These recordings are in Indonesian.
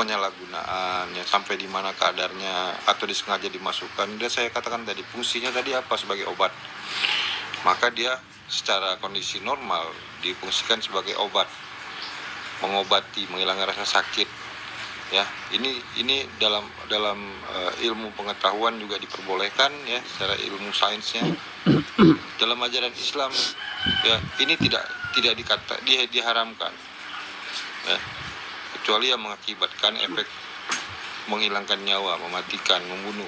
penyalahgunaan ya, sampai di mana kadarnya atau disengaja dimasukkan. Dia saya katakan tadi fungsinya tadi apa sebagai obat, maka dia secara kondisi normal difungsikan sebagai obat, mengobati, menghilangkan rasa sakit ya. Ini dalam ilmu pengetahuan juga diperbolehkan ya, secara ilmu sainsnya. Dalam ajaran Islam ya, ini tidak diharamkan ya, kecuali yang mengakibatkan efek menghilangkan nyawa, mematikan, membunuh.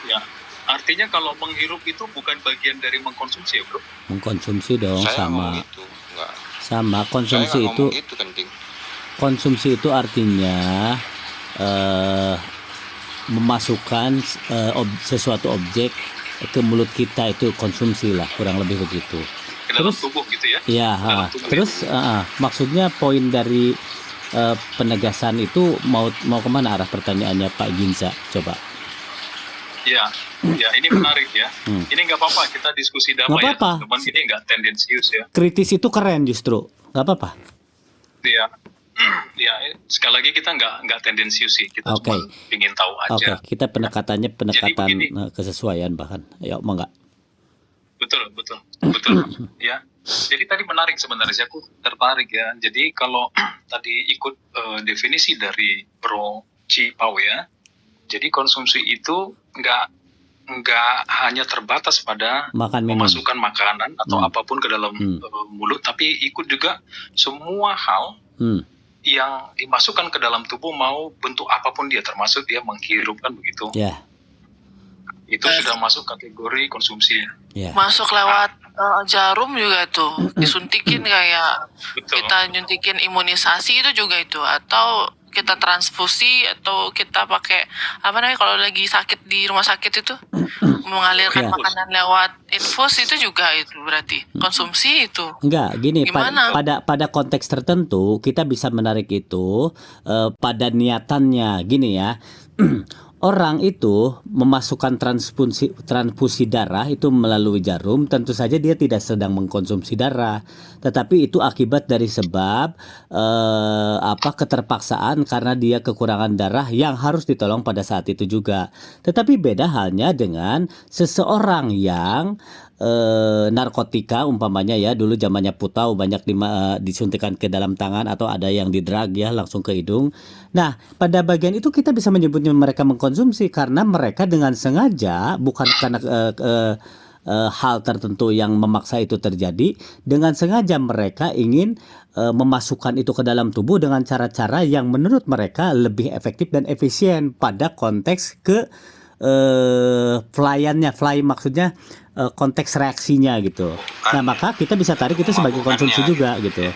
Ya, artinya kalau menghirup itu bukan bagian dari mengkonsumsi ya, Bro? Mengkonsumsi dong. Saya sama gitu, enggak. Sama konsumsi Saya itu gitu, Kenting. Konsumsi itu artinya memasukkan sesuatu objek ke mulut kita, itu konsumsi lah, kurang lebih begitu. Ke dalam tubuh gitu ya? Ya, terus maksudnya poin dari penegasan itu mau kemana arah pertanyaannya Pak Ginza? Coba. Ya, ini menarik ya. Ini nggak apa-apa, kita diskusi damai ya. Cuman ini nggak tendensius ya. Kritis itu keren justru, nggak apa-apa. Ya, sekali lagi kita nggak tendensius sih, kita cuma ingin tahu aja. Kita pendekatannya kesesuaian bahkan. Ya, mau nggak? Betul. Ya. Jadi tadi menarik sebenarnya, aku tertarik ya. Jadi kalau tadi ikut definisi dari Bro Chi Pao ya. Jadi konsumsi itu nggak hanya terbatas pada memasukkan makanan atau apapun ke dalam mulut, tapi ikut juga semua hal yang dimasukkan ke dalam tubuh, mau bentuk apapun dia, termasuk dia menghirup kan begitu. Itu sudah masuk kategori konsumsi ya. Masuk lewat jarum juga tuh, disuntikin kayak kita nyuntikin imunisasi itu juga itu, atau kita transfusi, atau kita pakai kalau lagi sakit di rumah sakit itu mengalirkan makanan lewat infus, itu juga itu berarti konsumsi itu. Enggak, gini, pada konteks tertentu kita bisa menarik itu pada niatannya, gini ya. Orang itu memasukkan transfusi darah itu melalui jarum, tentu saja dia tidak sedang mengkonsumsi darah, tetapi itu akibat dari sebab keterpaksaan karena dia kekurangan darah yang harus ditolong pada saat itu juga. Tetapi beda halnya dengan seseorang yang narkotika umpamanya ya, dulu zamannya putau banyak disuntikan ke dalam tangan, atau ada yang di drug ya langsung ke hidung. Nah, pada bagian itu kita bisa menyebutnya mereka mengkonsumsi karena mereka dengan sengaja, bukan karena hal tertentu yang memaksa itu terjadi, dengan sengaja mereka ingin memasukkan itu ke dalam tubuh dengan cara-cara yang menurut mereka lebih efektif dan efisien pada konteks maksudnya konteks reaksinya gitu. Nah, maka kita bisa tarik itu sebagai konsumsi juga gitu.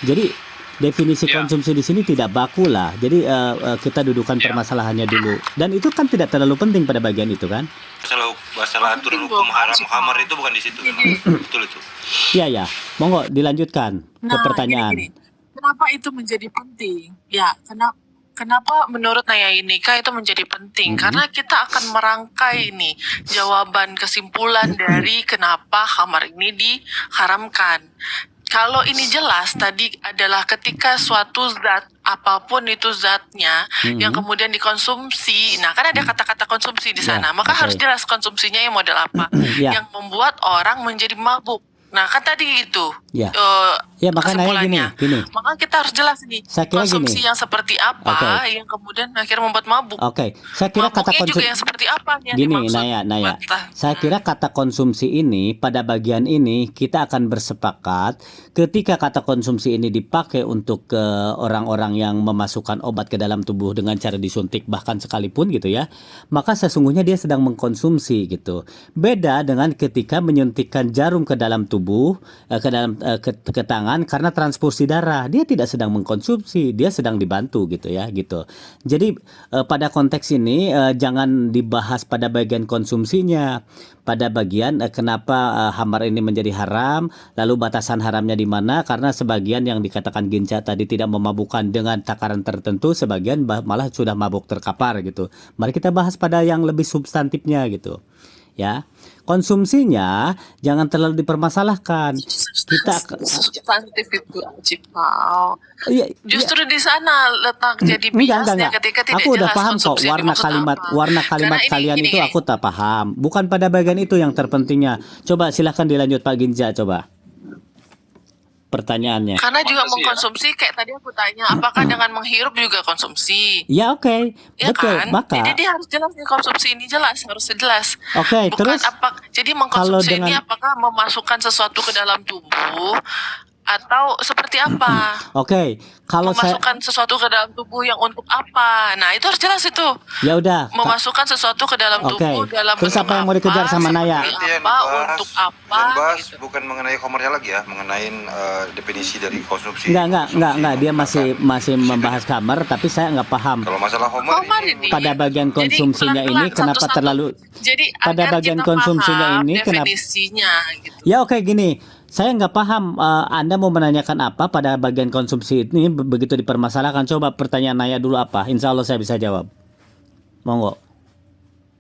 Jadi definisi konsumsi di sini tidak baku lah. Jadi kita dudukan permasalahannya dulu. Dan itu kan tidak terlalu penting pada bagian itu kan. Masalah aturan hukum hamar itu bukan di situ. Betul itu. Iya. Monggo dilanjutkan ke pertanyaan. Gini. Kenapa itu menjadi penting? Ya, Kenapa menurut Naya Inika itu menjadi penting? Karena kita akan merangkai ini jawaban kesimpulan dari kenapa khamar ini diharamkan. Kalau ini jelas tadi adalah ketika suatu zat, apapun itu zatnya, yang kemudian dikonsumsi. Nah, kan ada kata-kata konsumsi di sana. Maka harus jelas konsumsinya yang model apa, yang membuat orang menjadi mabuk. Nah, kan tadi gitu. Makanya gini. Maka kita harus jelas nih konsumsi yang seperti apa yang kemudian akhirnya membuat mabuk. Saya kira kata konsumsi juga yang seperti apa yang gini, dimaksud. Naya. Saya kira kata konsumsi ini pada bagian ini kita akan bersepakat ketika kata konsumsi ini dipakai untuk orang-orang yang memasukkan obat ke dalam tubuh dengan cara disuntik bahkan sekalipun gitu ya. Maka sesungguhnya dia sedang mengkonsumsi gitu. Beda dengan ketika menyuntikkan jarum ke dalam tubuh, ke tangan karena transfusi darah, dia tidak sedang mengkonsumsi, dia sedang dibantu gitu ya gitu. Jadi pada konteks ini jangan dibahas pada bagian konsumsinya, pada bagian kenapa hamar ini menjadi haram, lalu batasan haramnya di mana, karena sebagian yang dikatakan Ginza tadi tidak memabukkan dengan takaran tertentu, sebagian malah sudah mabuk terkapar gitu. Mari kita bahas pada yang lebih substantifnya gitu. ya. Konsumsinya jangan terlalu dipermasalahkan. Kita substantif itu Cipau. iya, Justru di sana letak jadi biasnya enggak. ketika tidak Aku udah jelas paham kok konsumsi yang dimaksud apa. warna kalimat Karena ini kalian gini, itu gini. aku tak paham. Bukan pada bagian itu yang terpentingnya. Coba silahkan dilanjut Pak Ginja, coba. Pertanyaannya. Karena juga Masa sih ya? mengkonsumsi kayak tadi aku tanya, apakah dengan menghirup juga konsumsi? Ya oke, Ya betul. kan? Maka Jadi dia harus jelas nih konsumsi ini jelas, harus jelas. oke, Bukan terus apa. Jadi kalau mengkonsumsi ini dengan apakah memasukkan sesuatu ke dalam tubuh atau seperti apa? oke, kalau saya Memasukkan sesuatu ke dalam tubuh yang untuk apa? Nah, itu harus jelas itu. ya udah, Memasukkan sesuatu ke dalam oke. tubuh dalam Terus bentuk apa yang mau dikejar sama seperti Naya? Nanti yang apa, dibahas, untuk apa, yang bahas gitu. bukan mengenai homernya lagi ya, mengenai definisi dari konsumsi. Enggak, dia masih membahas kamar, tapi saya nggak paham. Kalau masalah homer Homer ini ini. Pada bagian Jadi konsumsinya pelan-pelan, ini kenapa satu-satu. terlalu Jadi pada agar bagian kita konsumsinya paham ini kenapa? definisinya gitu. Ya oke gini, saya nggak paham Anda mau menanyakan apa pada bagian konsumsi ini begitu dipermasalahkan. Coba pertanyaan Naya dulu apa? Insya Allah saya bisa jawab. Monggo.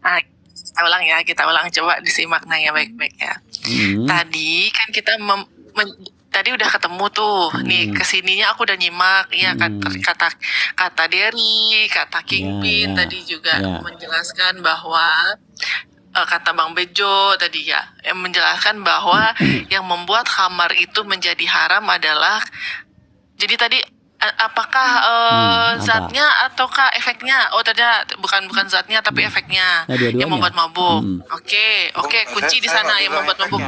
Nah, kita ulang coba disimak Naya baik-baik ya. Tadi kan kita tadi udah ketemu tuh nih kesininya aku udah nyimak ya kata Derry, kata Kingpin Ya. tadi juga Ya. menjelaskan bahwa kata Bang Bejo tadi ya yang menjelaskan bahwa yang membuat khamar itu menjadi haram adalah jadi tadi apakah apa? zatnya ataukah efeknya? Oh ternyata bukan zatnya tapi efeknya Ya, dua-duanya. yang membuat mabuk. Hmm. Oke, kunci di sana yang membuat mabuk.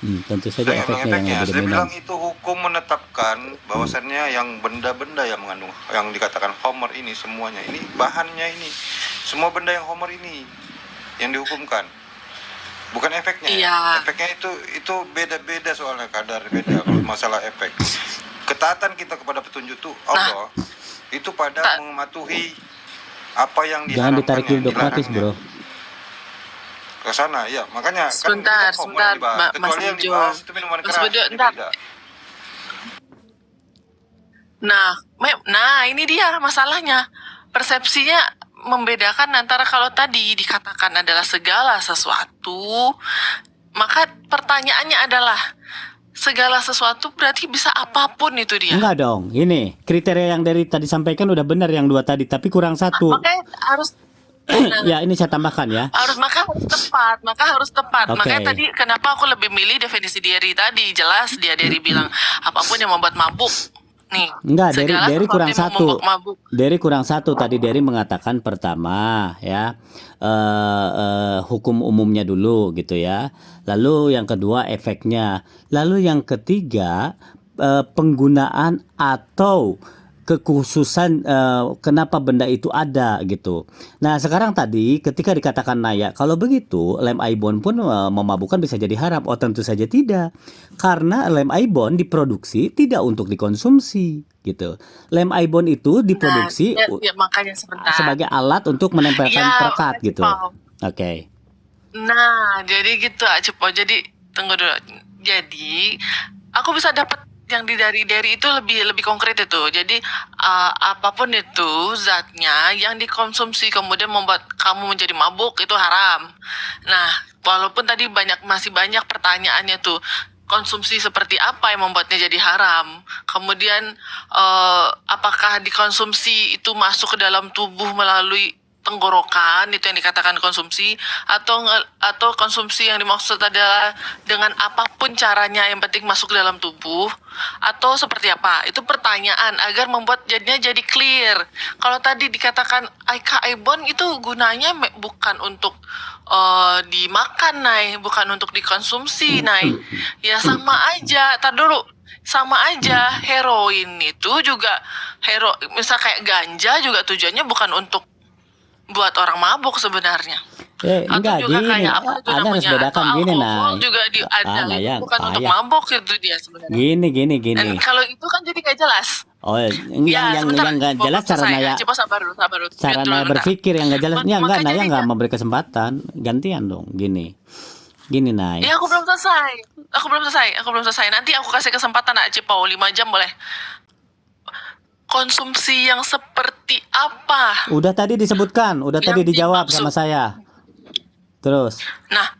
Tentu saja Saya efeknya yang saya dominan. bilang itu hukum menetapkan bahwasannya yang benda-benda yang mengandung yang dikatakan homer ini semuanya ini bahannya ini semua benda yang homer ini yang dihukumkan bukan efeknya. Iya. Efeknya itu beda-beda soalnya kadar beda kalau masalah efek. Ketaatan kita kepada petunjuk tuh Allah itu pada mematuhi apa yang Jangan diharamkan ditarik yang dogmatis, dilarangnya. Bro. Ke sana ya makanya Sebentar, kan homer yang dibahas. Mas Kecuali yang Bejo. dibahas itu minuman Mas keras Bejo, ini entar. beda. Nah, ini dia masalahnya. Persepsinya membedakan antara kalau tadi dikatakan adalah segala sesuatu, maka pertanyaannya adalah segala sesuatu berarti bisa apapun itu dia. Enggak dong. Ini kriteria yang dari tadi sampaikan udah benar yang dua tadi, tapi kurang satu. Makanya harus Ya ini saya tambahkan ya. maka harus tepat. Oke. Makanya tadi kenapa aku lebih milih definisi Derry tadi, jelas Derry bilang apapun yang membuat mabuk. Nih, Enggak, segala Derry sesuatu kurang yang satu. membuat mabuk. Derry kurang satu tadi. Derry mengatakan pertama ya hukum umumnya dulu gitu ya. Lalu yang kedua efeknya. Lalu yang ketiga penggunaan atau kekhususan kenapa benda itu ada gitu. Nah sekarang tadi ketika dikatakan Naya kalau begitu lem ibon pun memabukkan bisa jadi haram. Oh tentu saja tidak, karena lem ibon diproduksi tidak untuk dikonsumsi gitu. Lem ibon itu diproduksi ya, makanya sebentar. sebagai alat untuk menempelkan Ya, perekat makanya gitu. Pak. Oke. Nah, jadi gitu Cepo. Jadi tunggu dulu. Jadi aku bisa dapat yang dari itu lebih konkret itu. Jadi apapun itu zatnya yang dikonsumsi kemudian membuat kamu menjadi mabuk itu haram. Nah, walaupun tadi masih banyak pertanyaannya tuh. Konsumsi seperti apa yang membuatnya jadi haram? Kemudian apakah dikonsumsi itu masuk ke dalam tubuh melalui tenggorokan itu yang dikatakan konsumsi atau konsumsi yang dimaksud adalah dengan apapun caranya yang penting masuk ke dalam tubuh atau seperti apa? Itu pertanyaan agar membuat jadinya jadi clear. Kalau tadi dikatakan ibon itu gunanya bukan untuk dimakan bukan untuk dikonsumsi ya sama aja. Tar dulu. Sama aja heroin itu juga misal kayak ganja juga tujuannya bukan untuk buat orang mabuk sebenarnya. Enggak juga gini. kayak apa itu Anda harus namanya, bedakan atau gini alkohol nah. juga ada Naya, bukan untuk Naya. mabuk itu dia sebenarnya. Gini. Dan kalau itu kan jadi gak jelas. Oh, yang sebentar. nggak Belum jelas cara selesai. Naya. Coba sabar dulu. Cara Mute dulu Naya bentar. berpikir yang nggak jelas. Ya enggak, Makanya Naya nggak dia- memberi kesempatan. Gantian dong. Gini Naya. Ya aku belum selesai. Nanti aku kasih kesempatan Cipau 5 jam boleh. Konsumsi yang seperti apa? Udah tadi disebutkan, udah Yang tadi dijawab dimaksud. sama saya. Terus, Nah,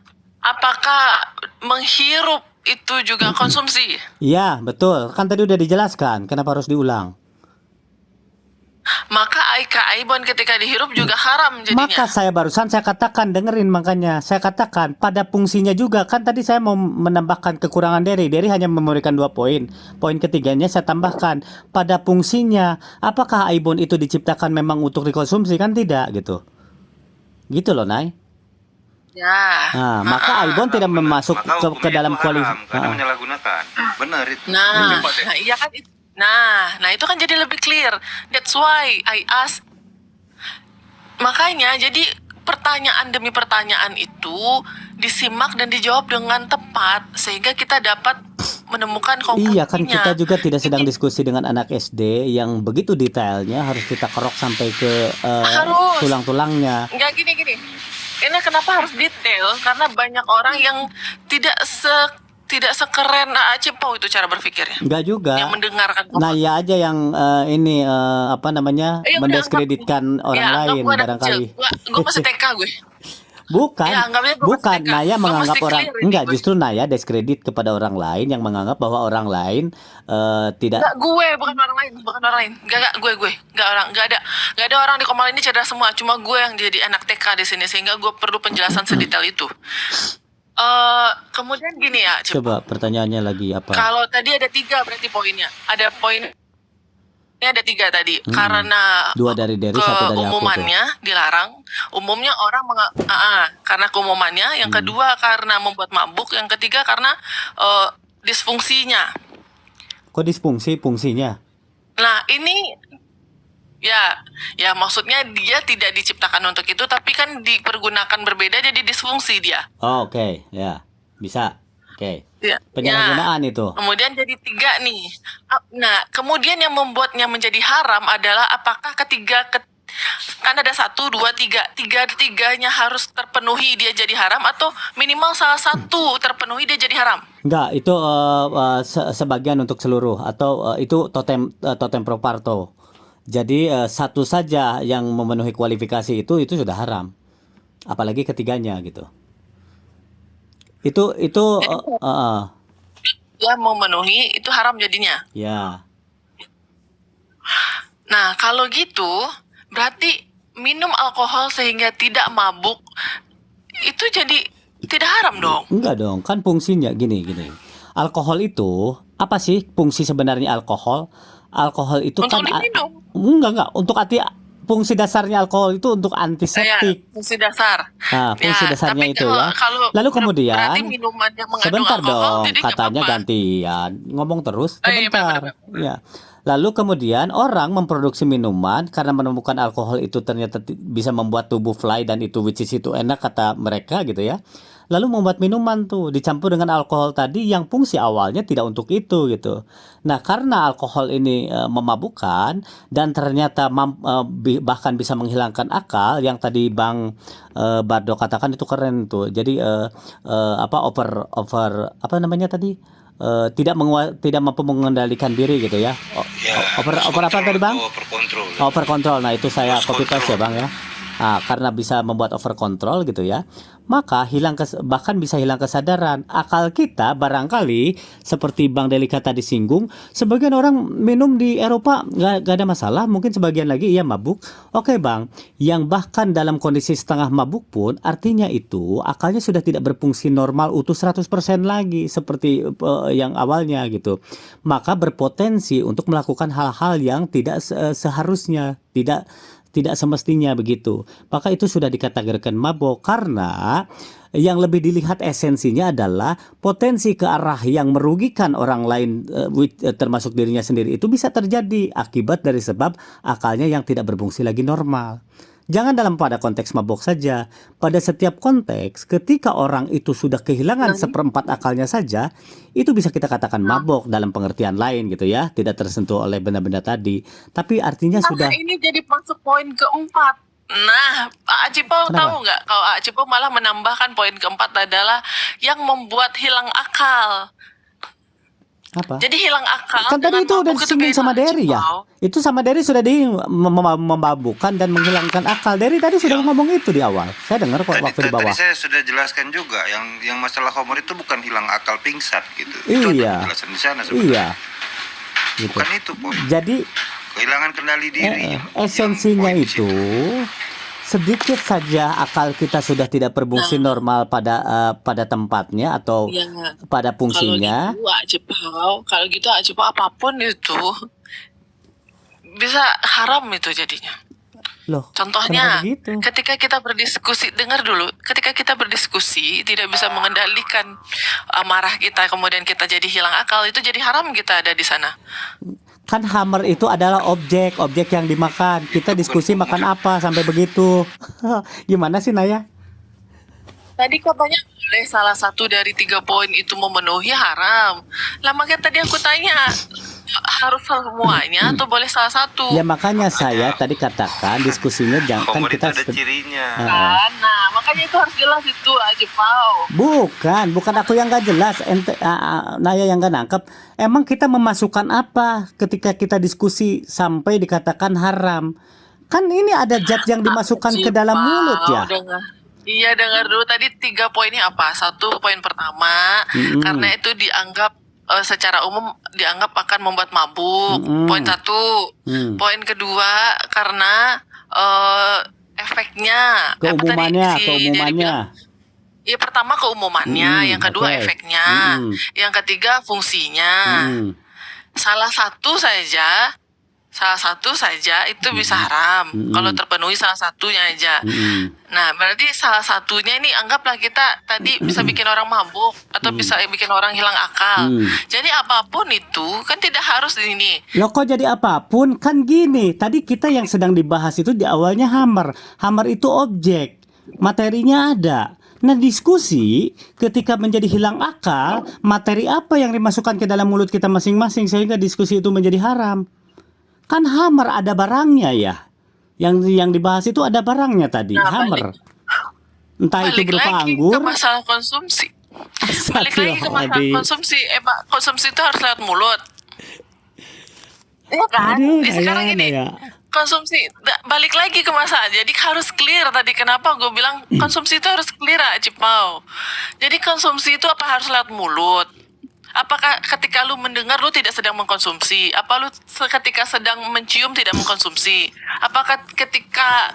apakah menghirup itu juga konsumsi? Iya, betul. Kan tadi udah dijelaskan. Kenapa harus diulang? Maka aibon ketika dihirup juga haram Maka jadinya. saya katakan, dengerin makanya. Saya katakan pada fungsinya juga. Kan tadi saya mau menambahkan kekurangan Derry. Derry hanya memberikan 2 poin. Poin ketiganya saya tambahkan pada fungsinya. Apakah aibon itu diciptakan memang untuk dikonsumsi? Kan tidak gitu. Gitu loh, Nay. Ya. Nah, maka aibon tidak masuk Maka ke hukumnya dalam itu haram kualifikasi. karena menyalahgunakan. Benar itu. Nah, Cepat ya. nah iya kan itu. Nah itu kan jadi lebih clear. That's why I ask. Makanya jadi pertanyaan demi pertanyaan itu disimak dan dijawab dengan tepat sehingga kita dapat menemukan Iya kan konklusinya. kita juga tidak sedang Ini diskusi dengan anak SD yang begitu detailnya harus kita kerok sampai ke harus tulang-tulangnya. nggak gini. Ini kenapa harus detail? Karena banyak orang yang tidak sekeren Cipau itu cara berpikirnya. Enggak juga. Yang mendengarkan Naya aja yang ini apa namanya ya udah anggap mendiskreditkan orang ya anggap lain gue anak kecil. barangkali. Gue masih TK gue. Bukan, Ya anggapnya gue masih bukan TK. Naya Gue menganggap mesti orang clear ini enggak gue. justru Naya diskredit kepada orang lain yang menganggap bahwa orang lain tidak. Enggak gue, bukan orang lain. Enggak gue. Enggak ada orang di Komal ini cerdas semua. Cuma gue yang jadi anak TK di sini sehingga gue perlu penjelasan sedetail itu. Kemudian gini ya, Cip. Coba pertanyaannya lagi apa? Kalau tadi ada 3 berarti poinnya. Ada poinnya ada 3 tadi. Karena 2 dari Derry, 1 dari aku tuh. keumumannya dilarang. Umumnya orang karena keumumannya. Yang kedua karena membuat mabuk. Yang ketiga karena disfungsinya. Kok disfungsi fungsinya? Nah ini ya maksudnya dia tidak diciptakan untuk itu, tapi kan dipergunakan berbeda jadi disfungsi dia. Oh, oke, ya. Bisa. Oke. Ya. Penyalahgunaan itu. Kemudian jadi 3 nih. Nah, kemudian yang membuatnya menjadi haram adalah apakah kan ada 1, 2, 3. Tiga-tiganya harus terpenuhi dia jadi haram atau minimal salah satu terpenuhi dia jadi haram? Enggak, itu sebagian untuk seluruh atau itu totem pro parto. Jadi satu saja yang memenuhi kualifikasi itu sudah haram. Apalagi ketiganya gitu. Itu Dia memenuhi itu haram jadinya. ya. Nah, kalau gitu berarti minum alkohol sehingga tidak mabuk itu jadi tidak haram dong. Enggak dong, kan fungsinya gini. Alkohol itu apa sih fungsi sebenarnya alkohol? Alkohol itu Untuk kan diminum. enggak untuk fungsi dasarnya alkohol itu untuk antiseptik. Fungsi dasar. Nah, fungsi dasarnya tapi itu ya. Kalau Lalu kemudian berarti minuman yang mengandung sebentar alkohol dong, jadi nggak katanya apa-apa. gantian. Ngomong terus, Oh, iya, sebentar. benar. Ya. Lalu kemudian orang memproduksi minuman karena menemukan alkohol itu ternyata bisa membuat tubuh fly dan itu which is itu enak kata mereka gitu ya. Lalu membuat minuman tuh dicampur dengan alkohol tadi yang fungsi awalnya tidak untuk itu gitu. Nah, karena alkohol ini memabukkan dan ternyata bahkan bisa menghilangkan akal yang tadi Bang Bardo katakan itu keren tuh. Jadi over apa namanya tadi? Tidak mampu mengendalikan diri gitu ya. Over apa tadi Bang? Over control. Over control. Nah, itu saya Lost copy paste ya control. Bang ya. Nah, karena bisa membuat over control gitu ya, maka bahkan bisa hilang kesadaran. Akal kita barangkali seperti Bang Delika tadi singgung, sebagian orang minum di Eropa nggak ada masalah, mungkin sebagian lagi iya mabuk. Oke Bang, yang bahkan dalam kondisi setengah mabuk pun artinya itu akalnya sudah tidak berfungsi normal utuh 100% lagi seperti yang awalnya gitu. Maka berpotensi untuk melakukan hal-hal yang tidak seharusnya, tidak semestinya begitu. Maka itu sudah dikategorikan mabuk karena yang lebih dilihat esensinya adalah potensi ke arah yang merugikan orang lain termasuk dirinya sendiri itu bisa terjadi akibat dari sebab akalnya yang tidak berfungsi lagi normal. Jangan dalam pada konteks mabuk saja. Pada setiap konteks, ketika orang itu sudah kehilangan 1/4 akalnya saja, itu bisa kita katakan mabuk dalam pengertian lain gitu ya. Tidak tersentuh oleh benda-benda tadi. Tapi artinya sudah... Ini jadi masuk poin keempat. Nah, Cipo tahu nggak? Kalau Cipo malah menambahkan poin keempat adalah yang membuat hilang akal. Apa? Jadi hilang akal Kan tadi dengan itu udah mabuk itu disinggung beda, sama Derry ya. Cipau. Itu sama Derry sudah memabukkan dan menghilangkan akal. Derry tadi sudah ngomong itu di awal. Saya dengar kok waktu di Tadi bawah. saya sudah jelaskan juga yang masalah homer itu bukan hilang akal pingsan gitu. Itu Iya. ada penjelasan di sana sebenarnya. Iya. Gitu. Bukan itu poin. Jadi Kehilangan kendali diri. esensinya yang poin di itu sedikit saja akal kita sudah tidak berfungsi normal pada tempatnya atau Ya, pada fungsinya. kalau gitu Cipau apapun itu bisa haram itu jadinya. Loh, Contohnya, kenapa begitu? ketika kita berdiskusi, dengar dulu, ketika kita berdiskusi tidak bisa mengendalikan amarah kita, kemudian kita jadi hilang akal, itu jadi haram kita ada di sana. Kan hammer itu adalah objek yang dimakan. Kita diskusi makan apa sampai begitu. Gimana sih Naya? Tadi katanya boleh salah satu dari 3 poin itu memenuhi haram. Lah makanya tadi aku tanya, harus semuanya atau boleh salah satu? Ya makanya saya tadi katakan diskusinya jangan kan homer itu kita ada cirinya. Kan? Nah, makanya itu harus jelas itu aja, Pau. bukan aku yang gak jelas, Naya yang gak nangkep. Emang kita memasukkan apa ketika kita diskusi sampai dikatakan haram? Kan ini ada zat yang dimasukkan ke dalam mulut ya. Iya, dengar dulu tadi 3 poinnya apa? 1 poin pertama, karena itu dianggap secara umum dianggap akan membuat mabuk. Poin 1. Poin kedua karena efeknya. Keumumannya. Iya, pertama keumumannya, yang kedua oke. efeknya, yang ketiga fungsinya. Salah satu saja itu bisa haram kalau terpenuhi salah satunya aja. Nah, berarti salah satunya ini anggaplah kita tadi bisa bikin orang mabuk atau bisa bikin orang hilang akal. Jadi apapun itu kan tidak harus ini. Loh kok jadi apapun? Kan gini, tadi kita yang sedang dibahas itu di awalnya hammer. Hammer itu objek, materinya ada. Nah diskusi ketika menjadi hilang akal, materi apa yang dimasukkan ke dalam mulut kita masing-masing sehingga diskusi itu menjadi haram. Kan hammer ada barangnya ya. Yang dibahas itu ada barangnya tadi, Nah, hammer. Entah itu Balik berupa lagi anggur. ke masalah konsumsi. Balik lagi ke masalah Astagfirullahaladzim. konsumsi. Konsumsi itu harus lewat mulut. Iya kan? Aduh, Sekarang Naya, gini, Naya. konsumsi. Balik lagi ke masalah. Jadi harus clear tadi. Kenapa gue bilang konsumsi itu harus clear, Cipau. Jadi konsumsi itu apa harus lewat mulut? Apakah ketika lu mendengar lu tidak sedang mengkonsumsi? Apa lu ketika sedang mencium tidak mengkonsumsi? Apakah ketika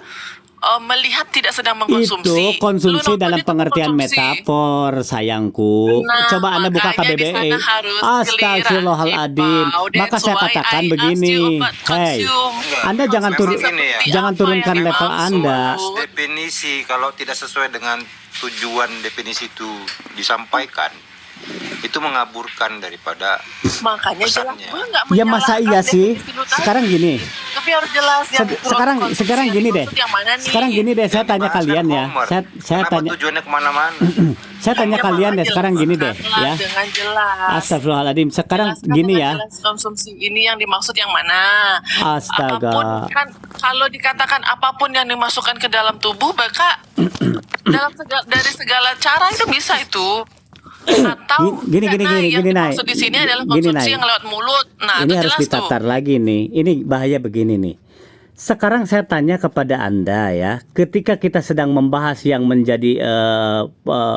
melihat tidak sedang mengkonsumsi? Itu konsumsi Lu nonton dalam itu pengertian mengkonsumsi. metafor, sayangku. Nah, Coba Anda buka makanya di KBBI. sana harus Astagfirullahaladzim. clear, Cipau. Maka That's saya why katakan I asked begini. you about Hey, consume. Anda jangan Memang turun, gini ya. jangan Apa turunkan yang level dimaksud? Anda. Definisi kalau tidak sesuai dengan tujuan definisi itu disampaikan, itu mengaburkan daripada Makanya jelas pesannya. gue nggak Ya masa menyalahkan iya sih? definisi lu tadi. Sekarang gini. Tapi harus jelas yang Sekarang gini deh. Yang mana nih? Sekarang gini deh, saya tanya Dibahas kalian kan ya. homer. Saya Kenapa tanya tujuannya kemana-mana? saya tanya Ya, kalian deh makanya sekarang gini deh jelaskanlah ya. dengan jelas. Astagfirullahaladzim. Sekarang Jelaskan gini dengan ya. jelas konsumsi ini yang dimaksud yang mana? Astaga. Apapun kan kalau dikatakan apapun yang dimasukkan ke dalam tubuh, maka dari segala cara itu bisa itu. Atau Gini, yang Nay. dimaksud di sini adalah Gini, konsumsi Nay. yang lewat mulut. Nah, Ini itu harus jelas ditatar tuh. lagi nih. Ini bahaya begini nih. Sekarang saya tanya kepada Anda ya, ketika kita sedang membahas yang menjadi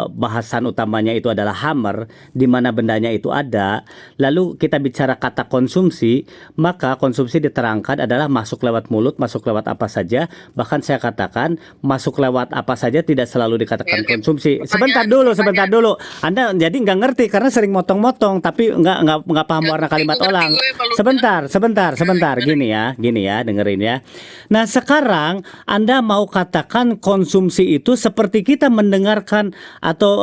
bahasan utamanya itu adalah hammer, di mana bendanya itu ada, lalu kita bicara kata konsumsi, maka konsumsi diterangkan adalah masuk lewat mulut, masuk lewat apa saja, bahkan saya katakan masuk lewat apa saja tidak selalu dikatakan Oke. konsumsi. Pertanyaan- Sebentar dulu. Anda jadi nggak ngerti karena sering motong-motong, tapi nggak paham warna kalimat ngerti orang. gue kalau Sebentar, gini ya, dengerin ya. Nah sekarang Anda mau katakan konsumsi itu seperti kita mendengarkan atau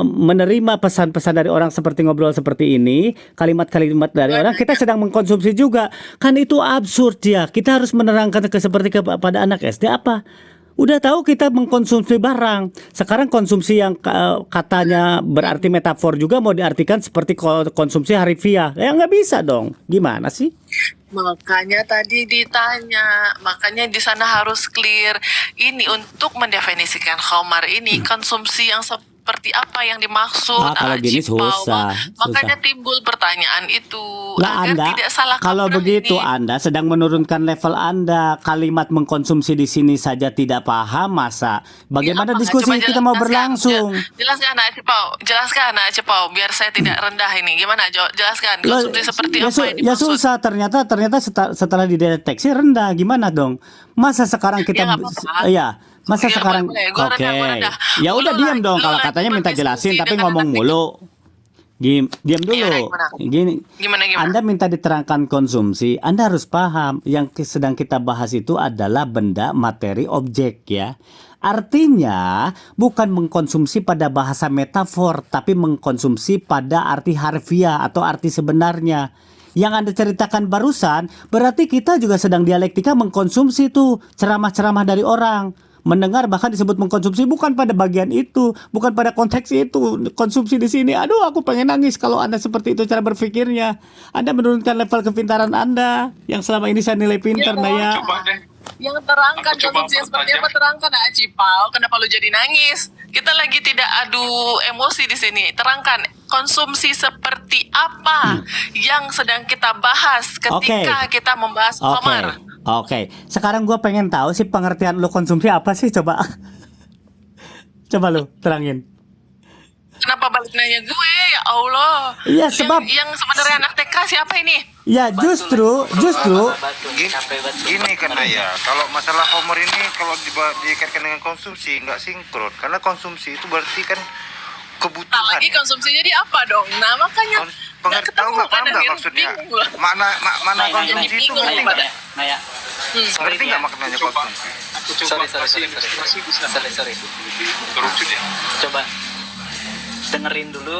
menerima pesan-pesan dari orang seperti ngobrol seperti ini, kalimat-kalimat dari orang, kita sedang mengkonsumsi juga. Kan itu absurd ya. Kita harus menerangkan seperti kepada anak SD apa? Udah tahu kita mengkonsumsi barang. Sekarang konsumsi yang katanya berarti metafor juga mau diartikan seperti konsumsi harifiah. Ya nggak bisa dong. Gimana sih? Makanya tadi ditanya, makanya di sana harus clear. Ini untuk mendefinisikan khamar ini konsumsi yang seperti seperti apa yang dimaksud Kalau gini Cipau. susah. Makanya timbul pertanyaan itu Lah agar Anda, tidak salah kalau kaprah begitu ini. Anda sedang menurunkan level Anda. Kalimat mengkonsumsi di sini saja tidak paham, masa? Bagaimana Apa? diskusi Coba kita mau jelaskan. berlangsung? Jelaskan Nak Cipau, biar saya tidak rendah ini. Gimana jelaskan Loh, konsumsi seperti ya, apa yang ya dimaksud? susah, ternyata setelah dideteksi rendah, gimana dong? Masa sekarang kita Ya, nggak apa-apa. iya, masa Ya, sekarang boleh. Gua oke. rendah, gua rendah. Ya udah Lu diam lagi- dong lu kalau lagi katanya minta berdiskusi jelasin tapi dengan ngomong anak mulu. Diam dulu. Iya, gimana? Gini, Gimana? Anda minta diterangkan konsumsi, Anda harus paham yang sedang kita bahas itu adalah benda, materi, objek ya. Artinya bukan mengkonsumsi pada bahasa metafor, tapi mengkonsumsi pada arti harfiah atau arti sebenarnya. Yang Anda ceritakan barusan, berarti kita juga sedang dialektika mengkonsumsi tuh ceramah-ceramah dari orang. Mendengar bahkan disebut mengkonsumsi bukan pada bagian itu, bukan pada konteks itu. Konsumsi di sini, aduh aku pengen nangis kalau Anda seperti itu cara berpikirnya. Anda menurunkan level kepintaran Anda yang selama ini saya nilai pintar, Naya. Coba deh. Yang terangkan Aku coba konsumsi yang seperti pertajam. apa terangkan Cipau. Kenapa lu jadi nangis? Kita lagi tidak adu emosi di sini. Terangkan konsumsi seperti apa yang sedang kita bahas ketika kita membahas Khamar. Oke. Sekarang gue pengen tahu sih pengertian lu konsumsi apa sih, coba. Coba lu terangin. Kenapa balik nanya gue? Ya Allah. Iya, sebab yang sebenarnya anak TK siapa ini? ya justru Gini kan ya, kalau masalah Homer ini kalau dikaitkan dengan konsumsi nggak sinkron, karena konsumsi itu berarti kan Nah, kebutuhan. lagi konsumsi jadi apa dong? Nah, makanya nggak ketemu Tahu nggak paham kadang nggak yang maksudnya? bingung loh. Mana konsumsi itu bingung ngerti nih, nggak? Naya. Ngerti nggak maknanya Coba. konsumsi? Aku coba kasih ilustrasi bisa Sorry. kerucut ya. Coba dengerin dulu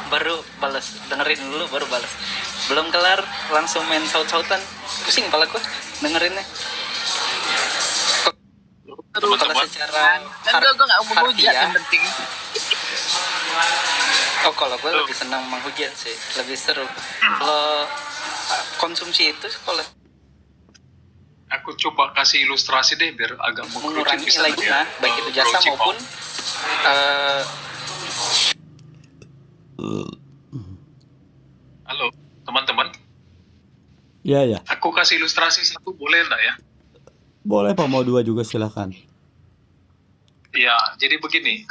baru balas. Belum kelar langsung main saut-sautan. Pusing kepala gue dengerinnya. Kalau secara Dan gue nggak mau menghujat harfiah, yang penting. kalau gue lebih senang menghujat sih, lebih seru. Kalau konsumsi itu kalau Aku coba kasih ilustrasi deh biar agak mengkerucut mengurangi bisa nilai ya. guna baik itu jasa Bro Cipau. maupun Halo teman-teman, ya. aku kasih ilustrasi satu boleh nggak ya? Boleh Pak, mau dua juga silakan. Ya, jadi begini.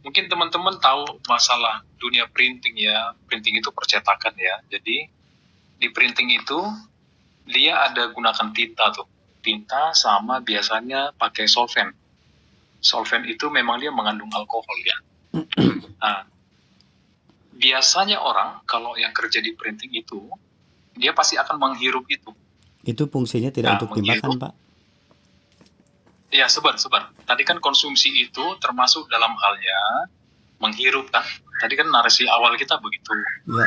Mungkin teman-teman tahu masalah dunia printing ya. Printing itu percetakan ya. Jadi di printing itu dia ada gunakan tinta tuh. Tinta sama biasanya pakai solvent. Solvent itu memang dia mengandung alkohol ya. Nah, biasanya orang kalau yang kerja di printing itu dia pasti akan menghirup itu. Itu fungsinya tidak Nah, untuk dimakan, menghirup. Pak. Ya, sebar. Tadi kan konsumsi itu termasuk dalam halnya menghirup kan. Tadi kan narasi awal kita begitu. Ya.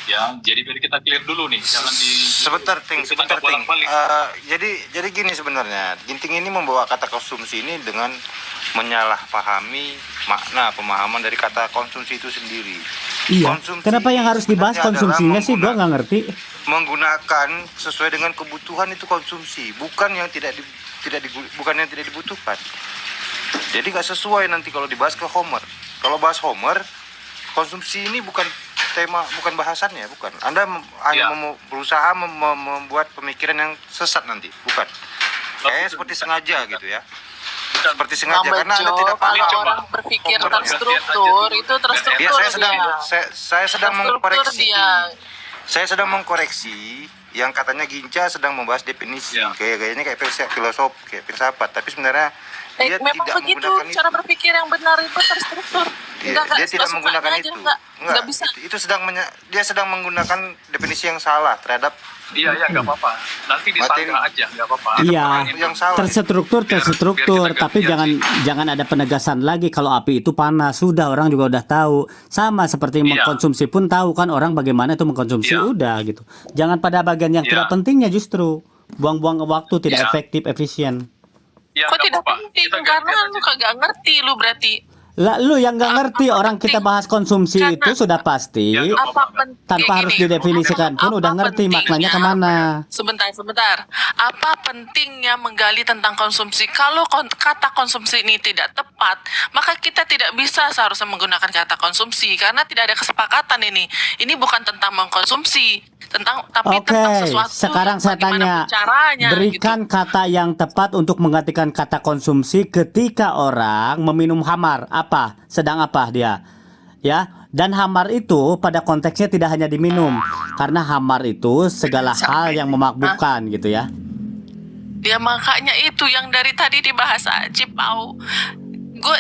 Ya, jadi biar kita clear dulu nih, jangan di Sebentar, Ting. kita nggak bolak-balik. Jadi gini sebenarnya, Ginting ini membawa kata konsumsi ini dengan menyalahpahami makna pemahaman dari kata konsumsi itu sendiri. Iya. Konsumsi Kenapa yang harus dibahas sebenarnya konsumsinya adalah sih? Gua nggak ngerti. menggunakan sesuai dengan kebutuhan itu konsumsi, bukan yang tidak dibutuhkan. Jadi nggak sesuai nanti kalau dibahas ke Homer. Kalau bahas Homer, konsumsi ini bukan tema, bukan bahasannya, bukan. Anda hanya berusaha membuat pemikiran yang sesat nanti, bukan. Kayaknya seperti sengaja gitu ya. Seperti sengaja Lambat, karena Anda Jo. tidak paham. Kalau orang berpikir Homer, terstruktur, itu terstruktur Ya, saya sedang mengkoreksi. dia. Saya sedang mengkoreksi yang katanya Ginca sedang membahas definisi, Ya. kayaknya kayak filosof, kayak filsafat, tapi sebenarnya dia Memang tidak begitu menggunakan cara itu. berpikir yang benar itu terstruktur. Dia tidak suka-sukanya menggunakan aja, itu. Nggak bisa. Itu dia sedang menggunakan definisi yang salah terhadap Iya, nggak apa-apa. Nanti Materi. disangka aja, nggak apa-apa. Iya. yang salah. Terstruktur, Biar kita tapi gantian jangan ada penegasan lagi kalau api itu panas. Sudah orang juga udah tahu. Sama seperti Iya. mengkonsumsi pun tahu kan orang bagaimana itu mengkonsumsi, Iya. udah gitu. Jangan pada bagian yang Iya. tidak pentingnya justru. Buang-buang waktu tidak Iya. efektif, efisien. Ya, Kok nggak tidak apa-apa. penting? Kita Karena gantian lu aja. kagak ngerti lu berarti. Lah lu yang nggak ngerti, Apa orang kita penting? bahas konsumsi Karena- itu sudah pasti Ya, nggak Apa penting? tanpa harus gini, didefinisikan pun apa udah ngerti maknanya pentingnya? kemana. Sebentar. Apa pentingnya menggali tentang konsumsi? Kalau kata konsumsi ini tidak tepat, maka kita tidak bisa seharusnya menggunakan kata konsumsi karena tidak ada kesepakatan ini. Ini bukan tentang mengkonsumsi, tapi Oke, tentang sesuatu. sekarang saya tanya, bagaimana caranya, berikan gitu. kata yang tepat untuk menggantikan kata konsumsi ketika orang meminum khamar. Apa? Sedang apa dia? Ya, dan khamar itu pada konteksnya tidak hanya diminum, karena khamar itu segala hal yang memabukkan gitu ya. Ya makanya itu yang dari tadi dibahas Cipau. Gue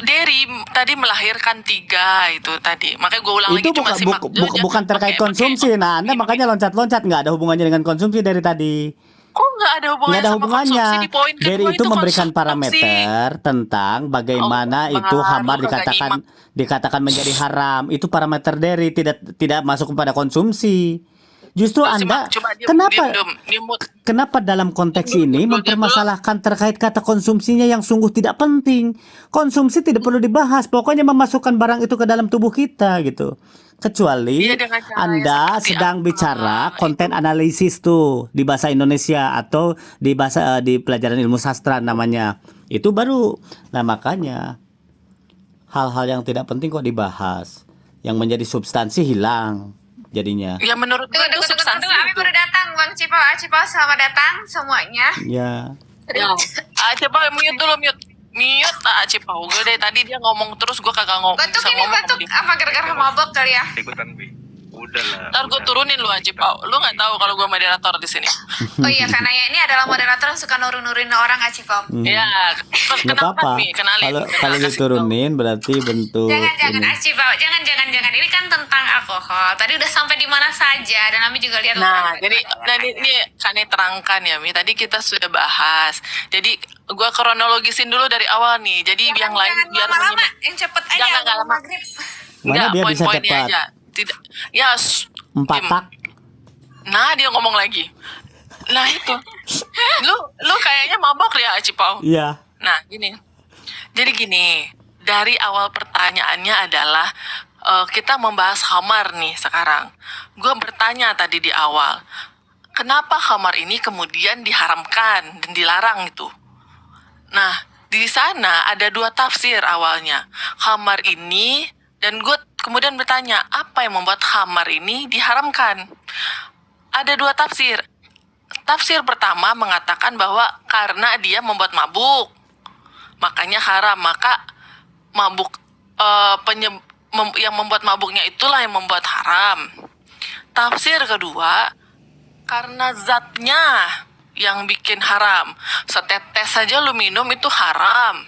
Derry tadi melahirkan 3 itu tadi. Makanya gue ulang Itu lagi cuma simak. bukan terkait konsumsi. Nah, Anda makanya loncat-loncat, nggak ada hubungannya dengan konsumsi dari tadi. Kok nggak ada hubungannya Nggak ada sama hubungannya. konsumsi? Di poin kedua Dari itu memberikan konsumsi. parameter tentang bagaimana Oh, itu khamar baru kagak dikatakan menjadi haram. Itu parameter dari tidak masuk kepada konsumsi. Justru Anda Coba kenapa dalam konteks Diam ini dulu, mempermasalahkan terkait kata konsumsinya yang sungguh tidak penting. Konsumsi tidak perlu dibahas. Pokoknya memasukkan barang itu ke dalam tubuh kita gitu. Kecuali Iya, dengan cara yang Anda seperti sedang apa, bicara konten analisis tuh di bahasa Indonesia atau di di pelajaran ilmu sastra namanya. Itu baru. Nah, makanya hal-hal yang tidak penting kok dibahas. Yang menjadi substansi hilang jadinya. Ya menurut gue itu substansi Kami itu. baru datang, Bang Cipau. Cipau, selamat datang semuanya. Ya. Ya. Coba mute dulu, mute Cipau. Gue dari tadi dia ngomong terus, gue kagak ngomong. Batuk bisa ini ngomong batuk sama dia. apa gara-gara mabok kali ya? Ikutan Bi. Udahlah. Ntar gue turunin lu Cipau. Lu nggak tahu kalau gue moderator di sini. Oh iya, karena ya ini adalah moderator yang suka nurun-nurunin orang, Cipau. Ya, Nggak apa-apa. kenalin. Kalau diturunin berarti bentuk Jangan, ini. Cipau. Jangan. Ini kan tentang alkohol. Tadi udah sampai di mana saja dan kami juga lihat Nah, beberapa jadi di ini kan terangkan ya, Mi. Tadi kita sudah bahas. Jadi gua kronologisin dulu dari awal nih. Jadi yang lain jangan biar lama-lama, menyimak. yang cepet aja. Jangan mau lama. maghrib. Mana dia bisa poin-poinnya cepat? aja. Tidak. Ya, 4 diem. tak. Nah, dia ngomong lagi. Nah, itu. Lu kayaknya mabok ya, Cipau. Iya. Nah, gini. Jadi gini, dari awal pertanyaannya adalah kita membahas khamar nih sekarang. Gue bertanya tadi di awal, kenapa khamar ini kemudian diharamkan dan dilarang itu? Nah, di sana ada 2 tafsir awalnya. Khamar ini, dan gue kemudian bertanya, apa yang membuat khamar ini diharamkan? Ada 2 tafsir. Tafsir pertama mengatakan bahwa karena dia membuat mabuk, makanya haram. Maka mabuk yang membuat mabuknya itulah yang membuat haram. Tafsir kedua, karena zatnya yang bikin haram. Setetes saja lu minum itu haram.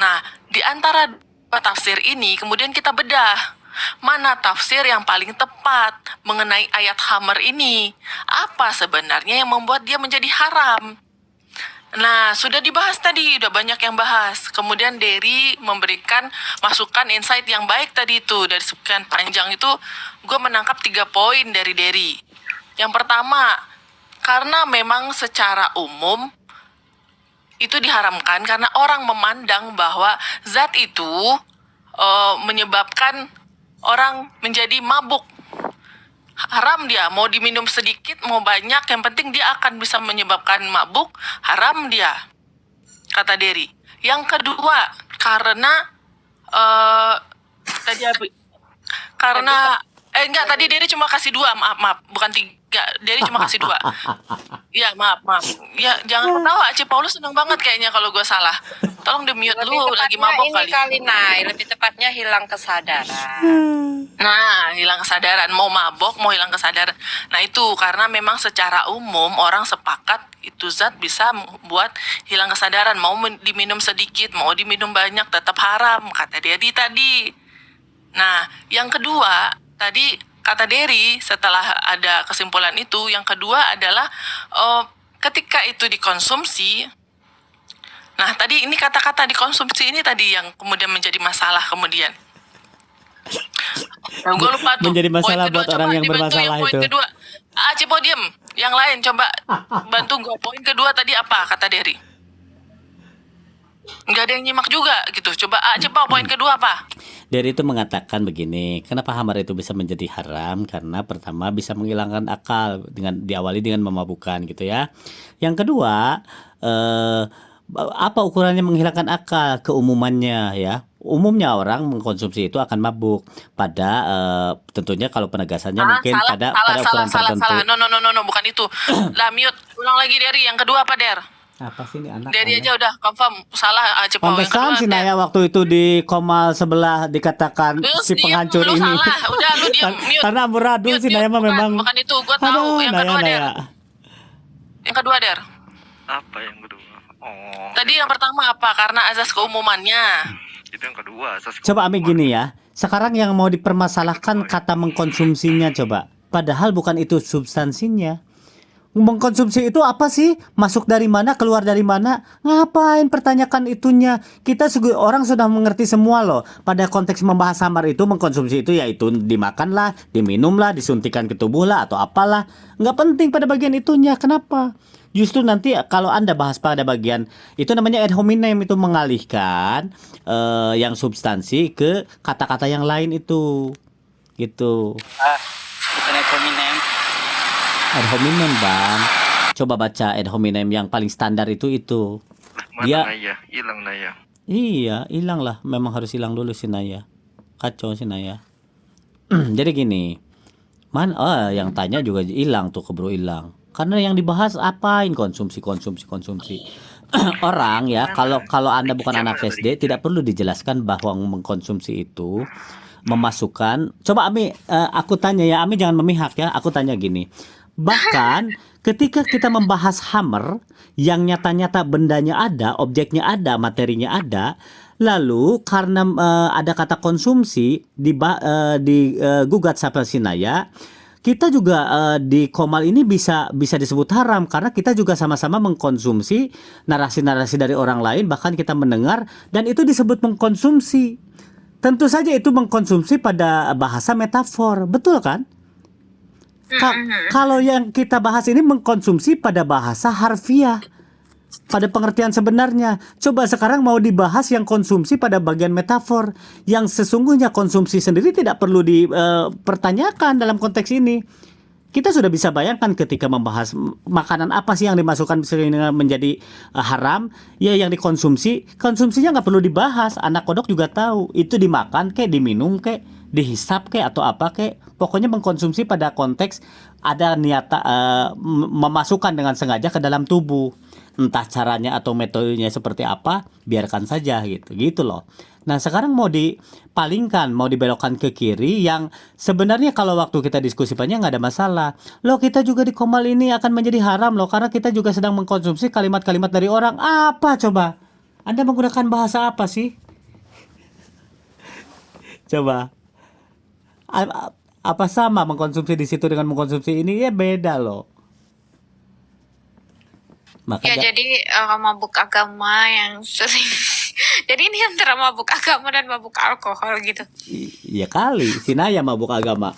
Nah, di antara 2 tafsir ini kemudian kita bedah. Mana tafsir yang paling tepat mengenai ayat khamar ini? Apa sebenarnya yang membuat dia menjadi haram? Nah, sudah dibahas tadi, udah banyak yang bahas. Kemudian Derry memberikan masukan insight yang baik tadi itu. Dari sekian panjang itu, gue menangkap 3 poin dari Derry. Yang pertama, karena memang secara umum itu diharamkan karena orang memandang bahwa zat itu menyebabkan orang menjadi mabuk. Haram dia, mau diminum sedikit, mau banyak, yang penting dia akan bisa menyebabkan mabuk, haram dia, kata Derry. Yang kedua, karena tadi Derry cuma kasih 2, maaf, bukan 3. Derry cuma kasih 2. Ya, maaf. Ya, jangan ketawa, Paulus seneng banget kayaknya kalau gue salah. Tolong di-mute lu, lagi mabok kali. Nay, lebih tepatnya hilang kesadaran. Nah, hilang kesadaran, mau mabok, mau hilang kesadaran. Nah, itu karena memang secara umum orang sepakat itu zat bisa membuat hilang kesadaran. Mau diminum sedikit, mau diminum banyak, tetap haram, kata Derry tadi. Nah, yang kedua, tadi kata Derry setelah ada kesimpulan itu, yang kedua adalah ketika itu dikonsumsi. Nah, tadi ini kata-kata dikonsumsi ini tadi yang kemudian menjadi masalah kemudian. Nah, gue lupa tuh. Menjadi masalah Poin kedua, buat orang coba yang dibantu bermasalah poin itu. kedua. Cipo diem. Yang lain coba bantu gue. Poin kedua tadi apa kata Derry? nggak ada yang nyimak juga gitu. Coba coba poin kedua apa? Dari itu mengatakan begini, kenapa khamar itu bisa menjadi haram? Karena pertama bisa menghilangkan akal dengan diawali dengan memabukkan gitu ya. Yang kedua, apa ukurannya menghilangkan akal? Keumumannya ya. Umumnya orang mengkonsumsi itu akan mabuk. Tentunya kalau penegasannya mungkin pada ukuran tertentu. No, bukan itu. Lah mute. Ulang lagi dari yang kedua apa Der? Apa sih ini anak? Dari aja udah confirm salah Cepau. Yang kedua Pantesan si Der. Naya waktu itu di Komal sebelah dikatakan Terus si diem, penghancur lu ini. salah. Udah lu diem, mute. Karena amburadul si Naya mah Bukan, memang. bukan itu, gua tahu. Aduh, Yang Naya, kedua Der. Naya. Yang kedua Der. Apa yang kedua? Oh, Tadi yang pertama apa? Karena azas keumumannya. itu yang kedua. Coba Ami gini ya. Sekarang yang mau dipermasalahkan kata mengkonsumsinya coba. Padahal bukan itu substansinya. Mengkonsumsi itu apa sih? Masuk dari mana, keluar dari mana? Ngapain pertanyakan itunya? Orang sudah mengerti semua loh. Pada konteks membahas khamar itu, mengkonsumsi itu yaitu dimakan lah, diminum lah, disuntikan ke tubuh lah, atau apalah. Nggak penting pada bagian itunya. Kenapa? Justru nanti kalau Anda bahas pada bagian itu namanya ad hominem, itu mengalihkan yang substansi ke kata-kata yang lain itu. Gitu. Bukan hominem. Ad hominem Bang. Coba baca ad hominem yang paling standar itu. Mana Dia- Naya? Hilang Naya. Iya, hilang lah. Memang harus hilang dulu si Naya. Kacau si Naya. Jadi gini. Yang tanya juga hilang tuh, keburu hilang. Karena yang dibahas apain konsumsi. Orang ya, kalau Anda bukan anak SD tidak perlu dijelaskan bahwa mengkonsumsi itu memasukkan. Coba Ami, aku tanya ya, Ami jangan memihak ya. Aku tanya gini. Bahkan ketika kita membahas khamar yang nyata-nyata bendanya ada, objeknya ada, materinya ada, lalu karena ada kata konsumsi digugat sama si Naya, kita juga di Komal ini bisa disebut haram karena kita juga sama-sama mengkonsumsi narasi-narasi dari orang lain, bahkan kita mendengar dan itu disebut mengkonsumsi. Tentu saja itu mengkonsumsi pada bahasa metafor, betul kan? Kalau yang kita bahas ini mengkonsumsi pada bahasa harfiah, pada pengertian sebenarnya. Coba sekarang mau dibahas yang konsumsi pada bagian metafor, yang sesungguhnya konsumsi sendiri tidak perlu dipertanyakan dalam konteks ini. Kita sudah bisa bayangkan ketika membahas makanan apa sih yang dimasukkan sehingga menjadi haram, ya yang dikonsumsi, konsumsinya nggak perlu dibahas. Anak kodok juga tahu itu dimakan kayak diminum kayak dihisap kayak atau apa kayak, pokoknya mengkonsumsi pada konteks ada niat memasukkan dengan sengaja ke dalam tubuh. Entah caranya atau metodenya seperti apa, biarkan saja gitu loh. Nah sekarang mau dipalingkan, mau dibelokkan ke kiri, yang sebenarnya kalau waktu kita diskusi banyak nggak ada masalah. Loh kita juga di Komal ini akan menjadi haram loh, karena kita juga sedang mengkonsumsi kalimat-kalimat dari orang. Apa coba? Anda menggunakan bahasa apa sih? Coba. Apa sama mengkonsumsi di situ dengan mengkonsumsi ini? Ya beda loh. Ya Makanya jadi mabuk agama yang sering. Jadi ini antara mabuk agama dan mabuk alkohol gitu. ya kali si Naya mabuk agama.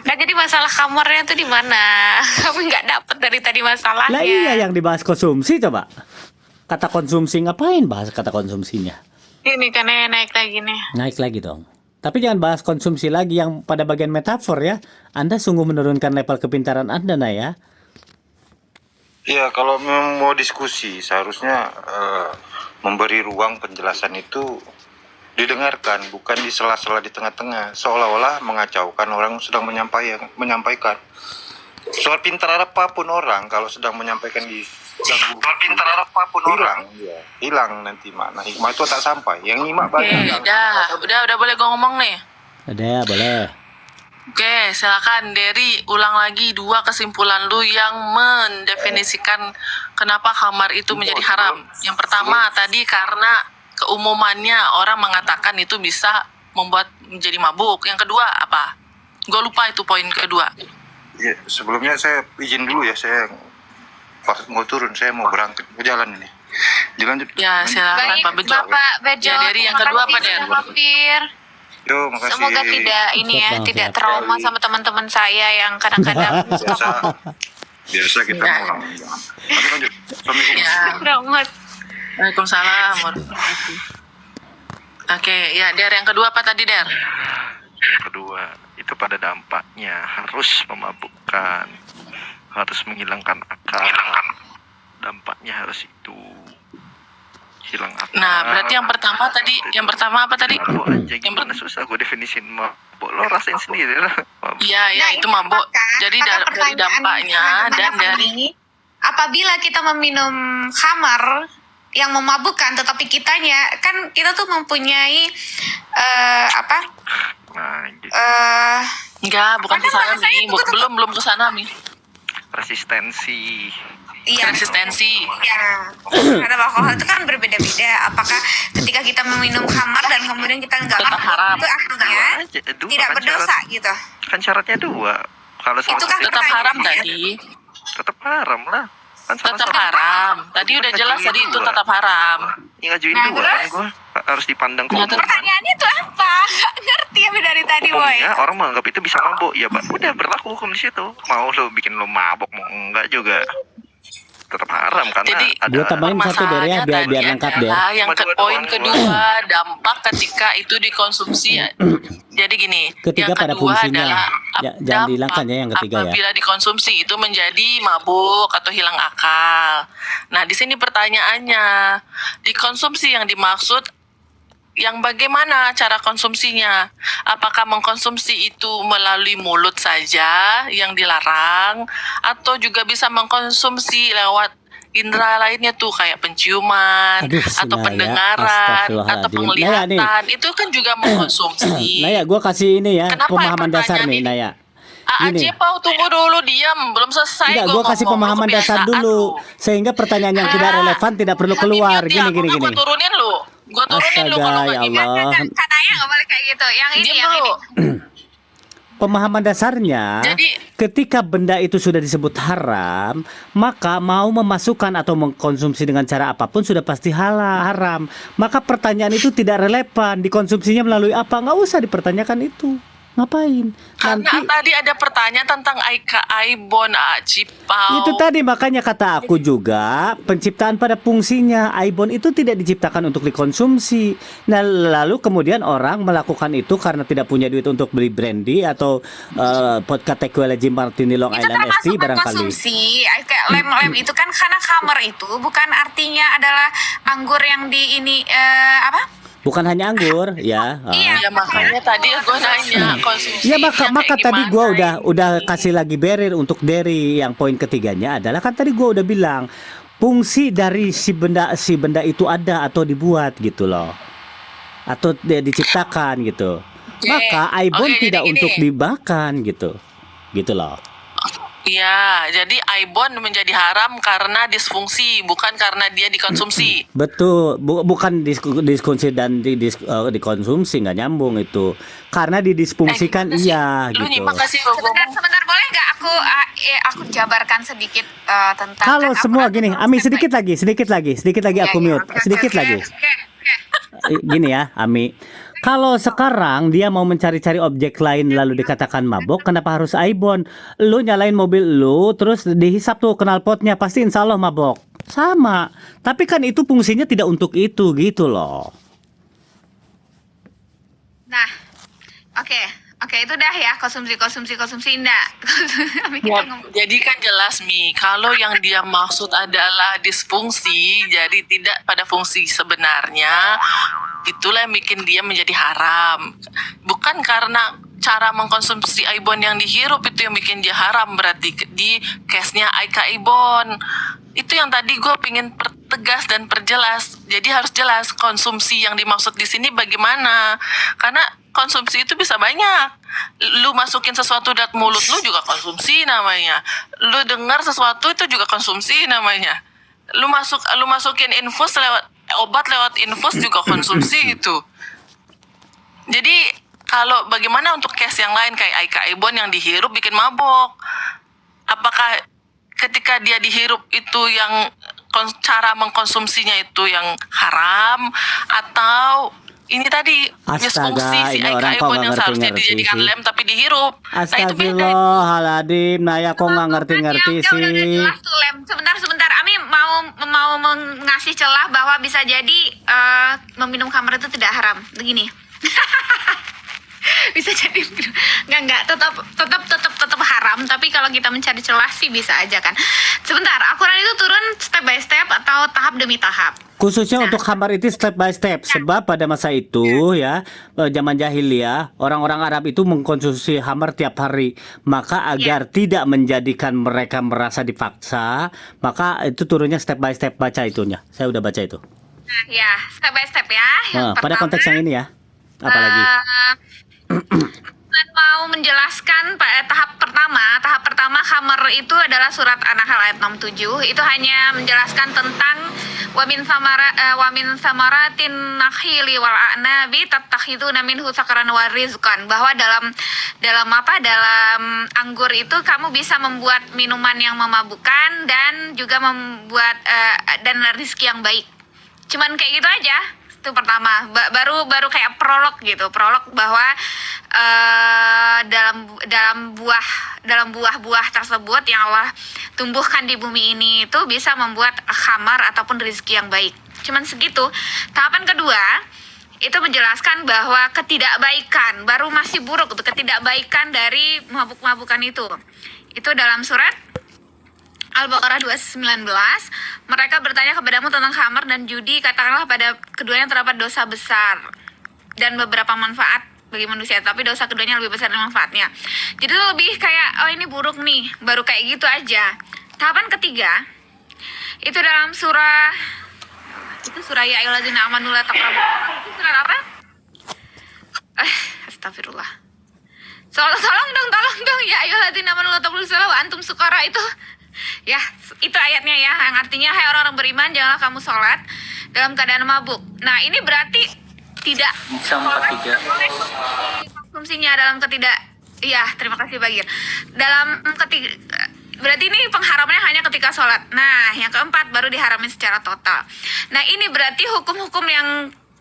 Nah jadi masalah kamarnya tuh di mana? Kami nggak dapet dari tadi masalahnya. Lah iya yang dibahas konsumsi coba. Kata konsumsi ngapain bahas kata konsumsinya? Ini karena naik lagi nih. Naik lagi dong. Tapi jangan bahas konsumsi lagi yang pada bagian metafor ya. Anda sungguh menurunkan level kepintaran Anda Naya. Ya kalau memang mau diskusi seharusnya memberi ruang penjelasan itu didengarkan, bukan di sela-sela di tengah-tengah, seolah-olah mengacaukan orang sedang menyampaikan. Soal pintar apapun orang kalau sedang menyampaikan di hilang nanti makna hikmah itu tak sampai. Yang nyimak banyak. Udah boleh gue ngomong nih. Ada ya boleh. Oke, silakan Derry ulang lagi 2 kesimpulan lu yang mendefinisikan kenapa khamar itu menjadi haram. Yang pertama tadi karena keumumannya orang mengatakan itu bisa membuat menjadi mabuk. Yang kedua apa? Gue lupa itu poin kedua. Ya, sebelumnya saya izin dulu ya, saya mau turun, saya mau berangkat ke jalan ini. Dilanjut. Ya, silakan Baik, Pak Bejo. Bapak Bejo. Ya, Derry yang kedua apa, Der? Hampir. Yo, makasih. Semoga tidak ini ya, Siap, Bang, tidak siap. trauma sama teman-teman saya yang kadang-kadang suka Biasa. mabuk. Biasa kita Ya. mau. Tapi lanjut. Assalamualaikum. Ya. Rahmat. Waalaikumsalam warahmatullahi wabarakatuh. Oke, ya Der, yang kedua apa tadi Der? Yang kedua, itu pada dampaknya harus memabukkan, harus menghilangkan akal. Dampaknya harus itu hilang akal. Nah, berarti yang pertama apa tadi? Mabuk aja Yang gimana susah gue definisin mabuk, lo rasain sendiri lah. Mabuk. Iya, ya Nah, itu ini mabuk. maka Jadi maka dari pertanyaan dampaknya teman-teman dan apa dari ini, apabila kita meminum khamar yang memabukkan, tetapi kita tuh mempunyai apa? Nah, gitu. enggak, bukan Padahal ke sana bahasanya Mi. itu tuh- Belum ke sana Mi. Resistensi. Iya. Resistensi. Ya, terhadap alkohol itu kan berbeda-beda. Apakah ketika kita meminum khamar dan kemudian kita nggak Tetap mabuk, haram. itu akhirnya Dua tidak kan berdosa gitu? kan syaratnya dua. Kalau salah Itu kan satu Tetap haram pertanyaannya. tadi. tetap haram lah. Kan salah Tetap satu. haram. Tadi udah jelas tadi itu tetap haram. Yang ngajuin Nah, dua kan terus? gue harus dipandang Nah, keumuman. Pertanyaannya itu apa? Nggak ngerti ya dari tadi, boy. Umumnya orang menganggap itu bisa mabuk, ya Pak. Udah berlaku hukum di situ. Mau lo bikin lo mabuk mau enggak juga tetap haram karena Jadi, ada Gua tambahin satu Der ya, biar tadi lengkap Der. adalah yang ke Dua-dua poin doang, kedua, dampak ketika itu dikonsumsi. Jadi gini, Ketiga yang pada kedua fungsinya. adalah Ya, jangan dihilangkan ya yang ketiga ya. apabila dikonsumsi itu menjadi mabuk atau hilang akal. Nah, di sini pertanyaannya, dikonsumsi yang dimaksud yang bagaimana cara konsumsinya? Apakah mengkonsumsi itu melalui mulut saja yang dilarang, atau juga bisa mengkonsumsi lewat indera lainnya tuh kayak penciuman, Aduh, si atau Naya, pendengaran, atau astagfirullahaladzim. penglihatan? Itu kan juga mengkonsumsi. Naya, gue kasih ini ya Kenapa pemahaman dasar pertanyaan nih ini? Naya. Aceh Pau, tunggu dulu, diam, belum selesai. Enggak, gua gue kasih ngomong. Lu pemahaman dasar kebiasaan dulu lu. sehingga pertanyaan yang tidak relevan tidak perlu keluar. Gini. Gue turunin lu. Gue turunin lu Astaga, kalau ya nggak gini. Allah. Katanya nggak boleh kayak gitu. Yang ini, Diam yang dulu. ini. Pemahaman dasarnya, Jadi- ketika benda itu sudah disebut haram, maka mau memasukkan atau mengkonsumsi dengan cara apapun sudah pasti haram. Maka pertanyaan itu tidak relevan. Dikonsumsinya melalui apa? Nggak usah dipertanyakan itu. Ngapain? Karena Nanti tadi ada pertanyaan tentang Aika Aibon, Cipau. itu tadi makanya kata aku juga penciptaan pada fungsinya. Aibon itu tidak diciptakan untuk dikonsumsi. Nah, lalu kemudian orang melakukan itu karena tidak punya duit untuk beli brandy atau vodka tequila Jim Martini Long Itu Island termasuk ST barangkali. konsumsi. Kayak lem-lem itu kan karena khamar itu bukan artinya adalah anggur yang di ini apa? Bukan hanya anggur, ya. Iya. Ya makanya tadi gue nanya konsumsi. Ya maka tadi gua udah kasih lagi barrier untuk dairy. Yang poin ketiganya adalah kan tadi gua udah bilang fungsi dari si benda itu ada atau dibuat gitu loh, atau diciptakan gitu. Oke. Maka Aibon Oke, tidak jadi untuk gini. dimakan gitu loh. Iya, jadi Aibon menjadi haram karena disfungsi, bukan karena dia dikonsumsi. Betul, bukan diskusi dan dikonsumsi, nggak nyambung itu. Karena didisfungsikan gimana sih? iya Lu gitu. nyimak kasih gue ngomong. Sebentar boleh nggak aku jabarkan sedikit tentang Kalau kan semua aku gini, nanti Ami step sedikit lagi by- aku Iya, iya, mute, oke, sedikit oke, lagi. oke. Gini ya, Ami. Kalau sekarang dia mau mencari-cari objek lain lalu dikatakan mabok, kenapa harus Aibon? Lu nyalain mobil lu, terus dihisap tuh knalpotnya, pasti insya Allah mabok. Sama. Tapi kan itu fungsinya tidak untuk itu gitu loh. Nah, oke itu dah ya konsumsi enggak. Ya, jadi kan jelas Mi, kalau yang dia maksud adalah disfungsi, jadi tidak pada fungsi sebenarnya, itulah yang bikin dia menjadi haram. Bukan karena cara mengkonsumsi Aibon yang dihirup itu yang bikin dia haram, berarti di case-nya Aika Aibon. Itu yang tadi gue pengen pertegas dan perjelas. Jadi harus jelas konsumsi yang dimaksud di sini bagaimana. Karena konsumsi itu bisa banyak. Lu masukin sesuatu dalam mulut lu juga konsumsi namanya. Lu dengar sesuatu itu juga konsumsi namanya. Lu masukin infus lewat obat lewat infus juga konsumsi itu. Jadi kalau bagaimana untuk case yang lain kayak Aika Aibon yang dihirup bikin mabok? Apakah ketika dia dihirup itu yang cara mengkonsumsinya itu yang haram, atau ini tadi Astaga, misfungsi si ini orang kok iPhone nggak yang seharusnya ngerti-ngerti dijadikan sih. lem tapi dihirup. Nah itu beda. Astagfirullahaladzim, Naya kok nggak ngerti-ngerti Ya, udah sih. jelas tuh lem. Sebentar. Ami mau mengasih celah bahwa bisa jadi meminum khamar itu tidak haram. Begini. Bisa jadi nggak tetap haram, tapi kalau kita mencari celah sih bisa aja kan. Sebentar, Al-Quran itu turun step by step atau tahap demi tahap. Khususnya untuk khamar itu step by step, sebab pada masa itu ya, zaman jahiliyah, orang-orang Arab itu mengkonsumsi khamar tiap hari. Maka agar tidak menjadikan mereka merasa dipaksa, maka itu turunnya step by step, baca itunya. Saya udah baca itu. Nah, ya, step by step ya. Yang Pada pertama, konteks yang ini ya. Apalagi? mau menjelaskan tahap pertama khamar itu adalah surat An-Nahl ayat 67. Itu hanya menjelaskan tentang wamin samaratin nakhili wal a'nabi tattakhiduna minhu sakaran wa rizqan, bahwa dalam anggur itu kamu bisa membuat minuman yang memabukkan dan juga membuat dan rezeki yang baik. Cuman kayak gitu aja. Itu pertama, baru kayak prolog bahwa dalam buah-buah tersebut yang Allah tumbuhkan di bumi ini itu bisa membuat khamar ataupun rezeki yang baik. Cuman segitu. Tahapan kedua itu menjelaskan bahwa ketidakbaikan, baru masih buruk itu ketidakbaikan dari mabuk-mabukan itu dalam surat Al-Baqarah 219. Mereka bertanya kepadamu tentang khamar dan judi, katakanlah pada keduanya terdapat dosa besar dan beberapa manfaat bagi manusia, tapi dosa keduanya lebih besar dari manfaatnya. Jadi itu lebih kayak, oh ini buruk nih, baru kayak gitu aja. Tahapan ketiga itu dalam surah ya ayyuhallazina amanu la taqrabu. Itu surat apa? Astagfirullah. Tolong dong ya ayyuhallazina amanu la taqrabu wa antum sukara itu. Ya, itu ayatnya ya, yang artinya hai orang-orang beriman, janganlah kamu sholat dalam keadaan mabuk. Nah, ini berarti tidak konsumsinya dalam ya, terima kasih Bagir. Berarti ini pengharamannya hanya ketika sholat. Nah, yang keempat baru diharamin secara total. Nah, ini berarti hukum-hukum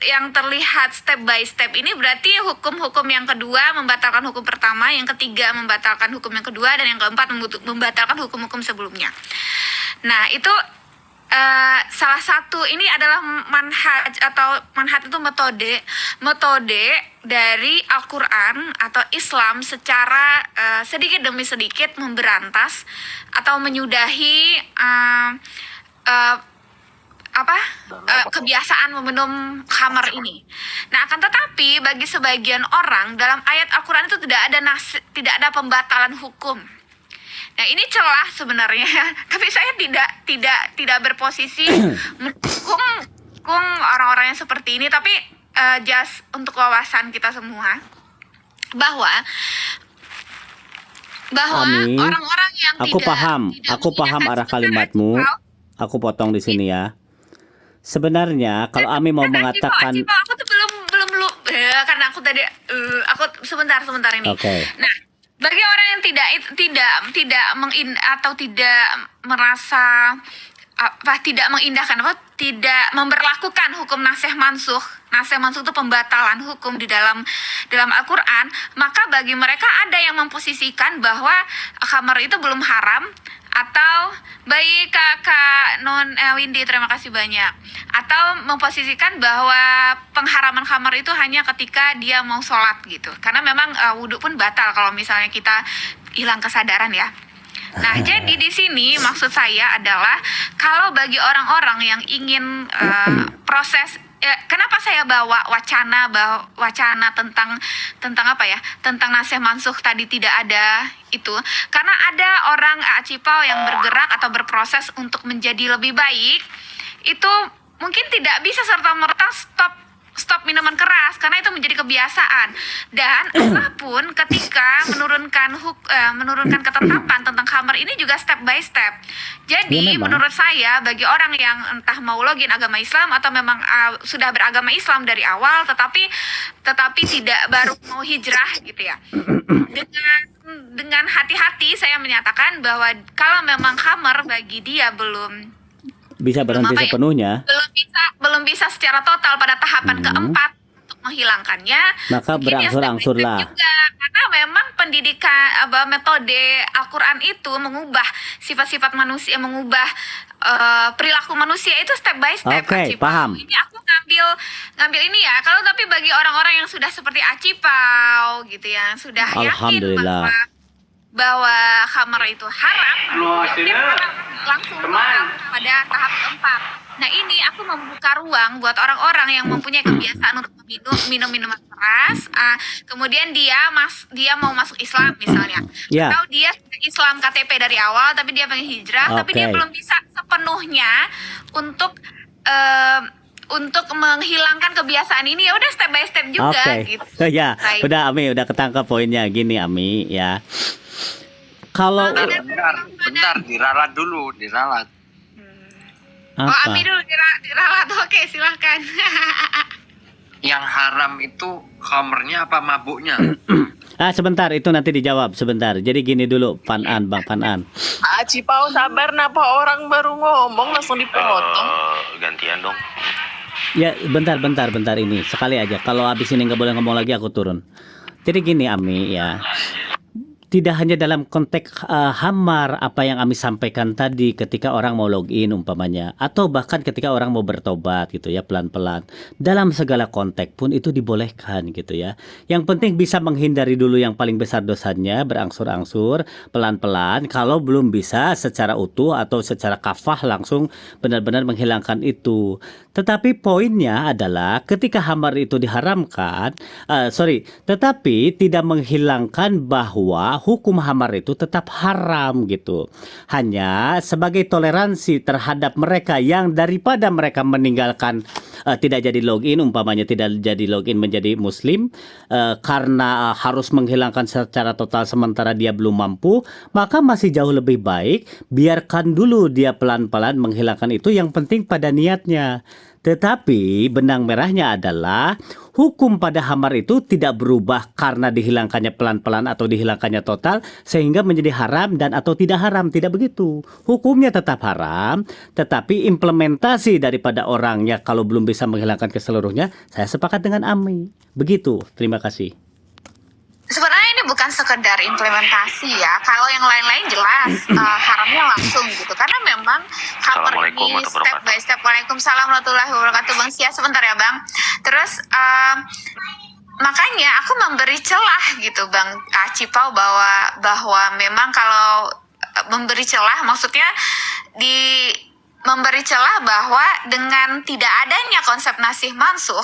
yang terlihat step by step ini berarti hukum-hukum yang kedua membatalkan hukum pertama, yang ketiga membatalkan hukum yang kedua, dan yang keempat membatalkan hukum-hukum sebelumnya. Nah, itu salah satu, ini adalah manhaj itu metode dari Al-Quran atau Islam secara sedikit demi sedikit memberantas atau menyudahi kebiasaan meminum khamar ini. Nah, akan tetapi bagi sebagian orang dalam ayat Al-Quran itu tidak ada pembatalan hukum. Nah, ini celah sebenarnya, tapi saya tidak berposisi mendukung orang-orang yang seperti ini, tapi just untuk wawasan kita semua bahwa Ami, orang-orang yang aku paham arah kalimatmu. Aku potong di sini ya. Sebenarnya kalau Ami mau mengatakan, aku tuh belum karena aku tadi aku sebentar ini. Oke. Nah, bagi orang yang tidak merasa tidak mengindahkan tidak memberlakukan hukum nasih mansuh itu pembatalan hukum di dalam Al-Quran, maka bagi mereka ada yang memposisikan bahwa khamar itu belum haram. Atau baik kakak Windy, terima kasih banyak, atau memposisikan bahwa pengharaman khamar itu hanya ketika dia mau sholat gitu, karena memang wudhu pun batal kalau misalnya kita hilang kesadaran ya. Nah, jadi di sini maksud saya adalah kalau bagi orang-orang yang ingin proses, kenapa saya bawa wacana tentang apa ya, tentang nasih mansuh tadi tidak ada itu, karena ada orang Acipau yang bergerak atau berproses untuk menjadi lebih baik, itu mungkin tidak bisa serta-merta stop minuman keras karena itu menjadi kebiasaan, dan Allah pun ketika menurunkan ketetapan tentang khamar ini juga step by step. Jadi menurut saya bagi orang yang entah mau login agama Islam atau memang sudah beragama Islam dari awal tetapi tidak baru mau hijrah gitu ya, dengan hati-hati saya menyatakan bahwa kalau memang khamar bagi dia belum bisa berhenti sepenuhnya, belum bisa secara total pada tahapan keempat untuk menghilangkannya, Maka mungkin ya step by step berangsur-angsur lah. juga. Karena memang pendidikan metode Al-Quran itu mengubah sifat-sifat manusia, mengubah perilaku manusia itu step by step. Oke, Acipau. paham. Ini aku ngambil ini ya. Kalau tapi bagi orang-orang yang sudah seperti Acipau gitu ya, sudah yakin Alhamdulillah. bahwa khamar itu haram, dia langsung pada tahap keempat. Nah ini aku membuka ruang buat orang-orang yang mempunyai kebiasaan untuk minum minuman keras, kemudian dia mau masuk Islam misalnya, Ya. atau dia Islam KTP dari awal tapi dia pengen hijrah, tapi dia Oke. belum bisa sepenuhnya untuk menghilangkan kebiasaan ini, ya udah step by step juga Oke. gitu. Ya, Baik. udah Ami, udah ketangkap poinnya. Gini Ami, ya. Kalau Bentar, diralat dulu, diralat. Oh, apa? Ami dulu diralat. Oke, silahkan. Yang haram itu khamernya apa mabuknya? Sebentar, itu nanti dijawab sebentar. Jadi gini dulu, Bang Panan. Acipau sabar, napa orang baru ngomong langsung dipotong. Gantian dong. Ya, bentar ini. Sekali aja. Kalau habis ini nggak boleh ngomong lagi, aku turun. Jadi gini, Ami, ya. Tidak hanya dalam konteks hamar apa yang Ami sampaikan tadi ketika orang mau login umpamanya, atau bahkan ketika orang mau bertobat gitu ya, pelan-pelan. Dalam segala konteks pun itu dibolehkan gitu ya. Yang penting bisa menghindari dulu yang paling besar dosanya, berangsur-angsur, pelan-pelan. Kalau belum bisa secara utuh atau secara kafah langsung benar-benar menghilangkan itu. Tetapi poinnya adalah ketika hamar itu diharamkan, tetapi tidak menghilangkan bahwa hukum hamar itu tetap haram gitu. Hanya sebagai toleransi terhadap mereka yang daripada mereka meninggalkan tidak jadi login, umpamanya tidak jadi login menjadi muslim karena harus menghilangkan secara total sementara dia belum mampu, maka masih jauh lebih baik biarkan dulu dia pelan-pelan menghilangkan itu, yang penting pada niatnya. Tetapi benang merahnya adalah hukum pada hamar itu tidak berubah karena dihilangkannya pelan-pelan atau dihilangkannya total sehingga menjadi haram dan atau tidak haram, tidak begitu. Hukumnya tetap haram, tetapi implementasi daripada orangnya kalau belum bisa menghilangkan keseluruhnya, saya sepakat dengan Ami. Begitu, terima kasih. Sebenarnya ini bukan sekedar implementasi ya. Kalau yang lain-lain jelas haramnya langsung gitu. Karena memang khamar Assalamualaikum ini warahmatullahi step by step. Waalaikumsalam warahmatullahi wabarakatuh. Bang Sia, sebentar ya Bang. Terus makanya aku memberi celah gitu Bang Acipau bahwa memang kalau memberi celah maksudnya memberi celah bahwa dengan tidak adanya konsep nasih mansuh,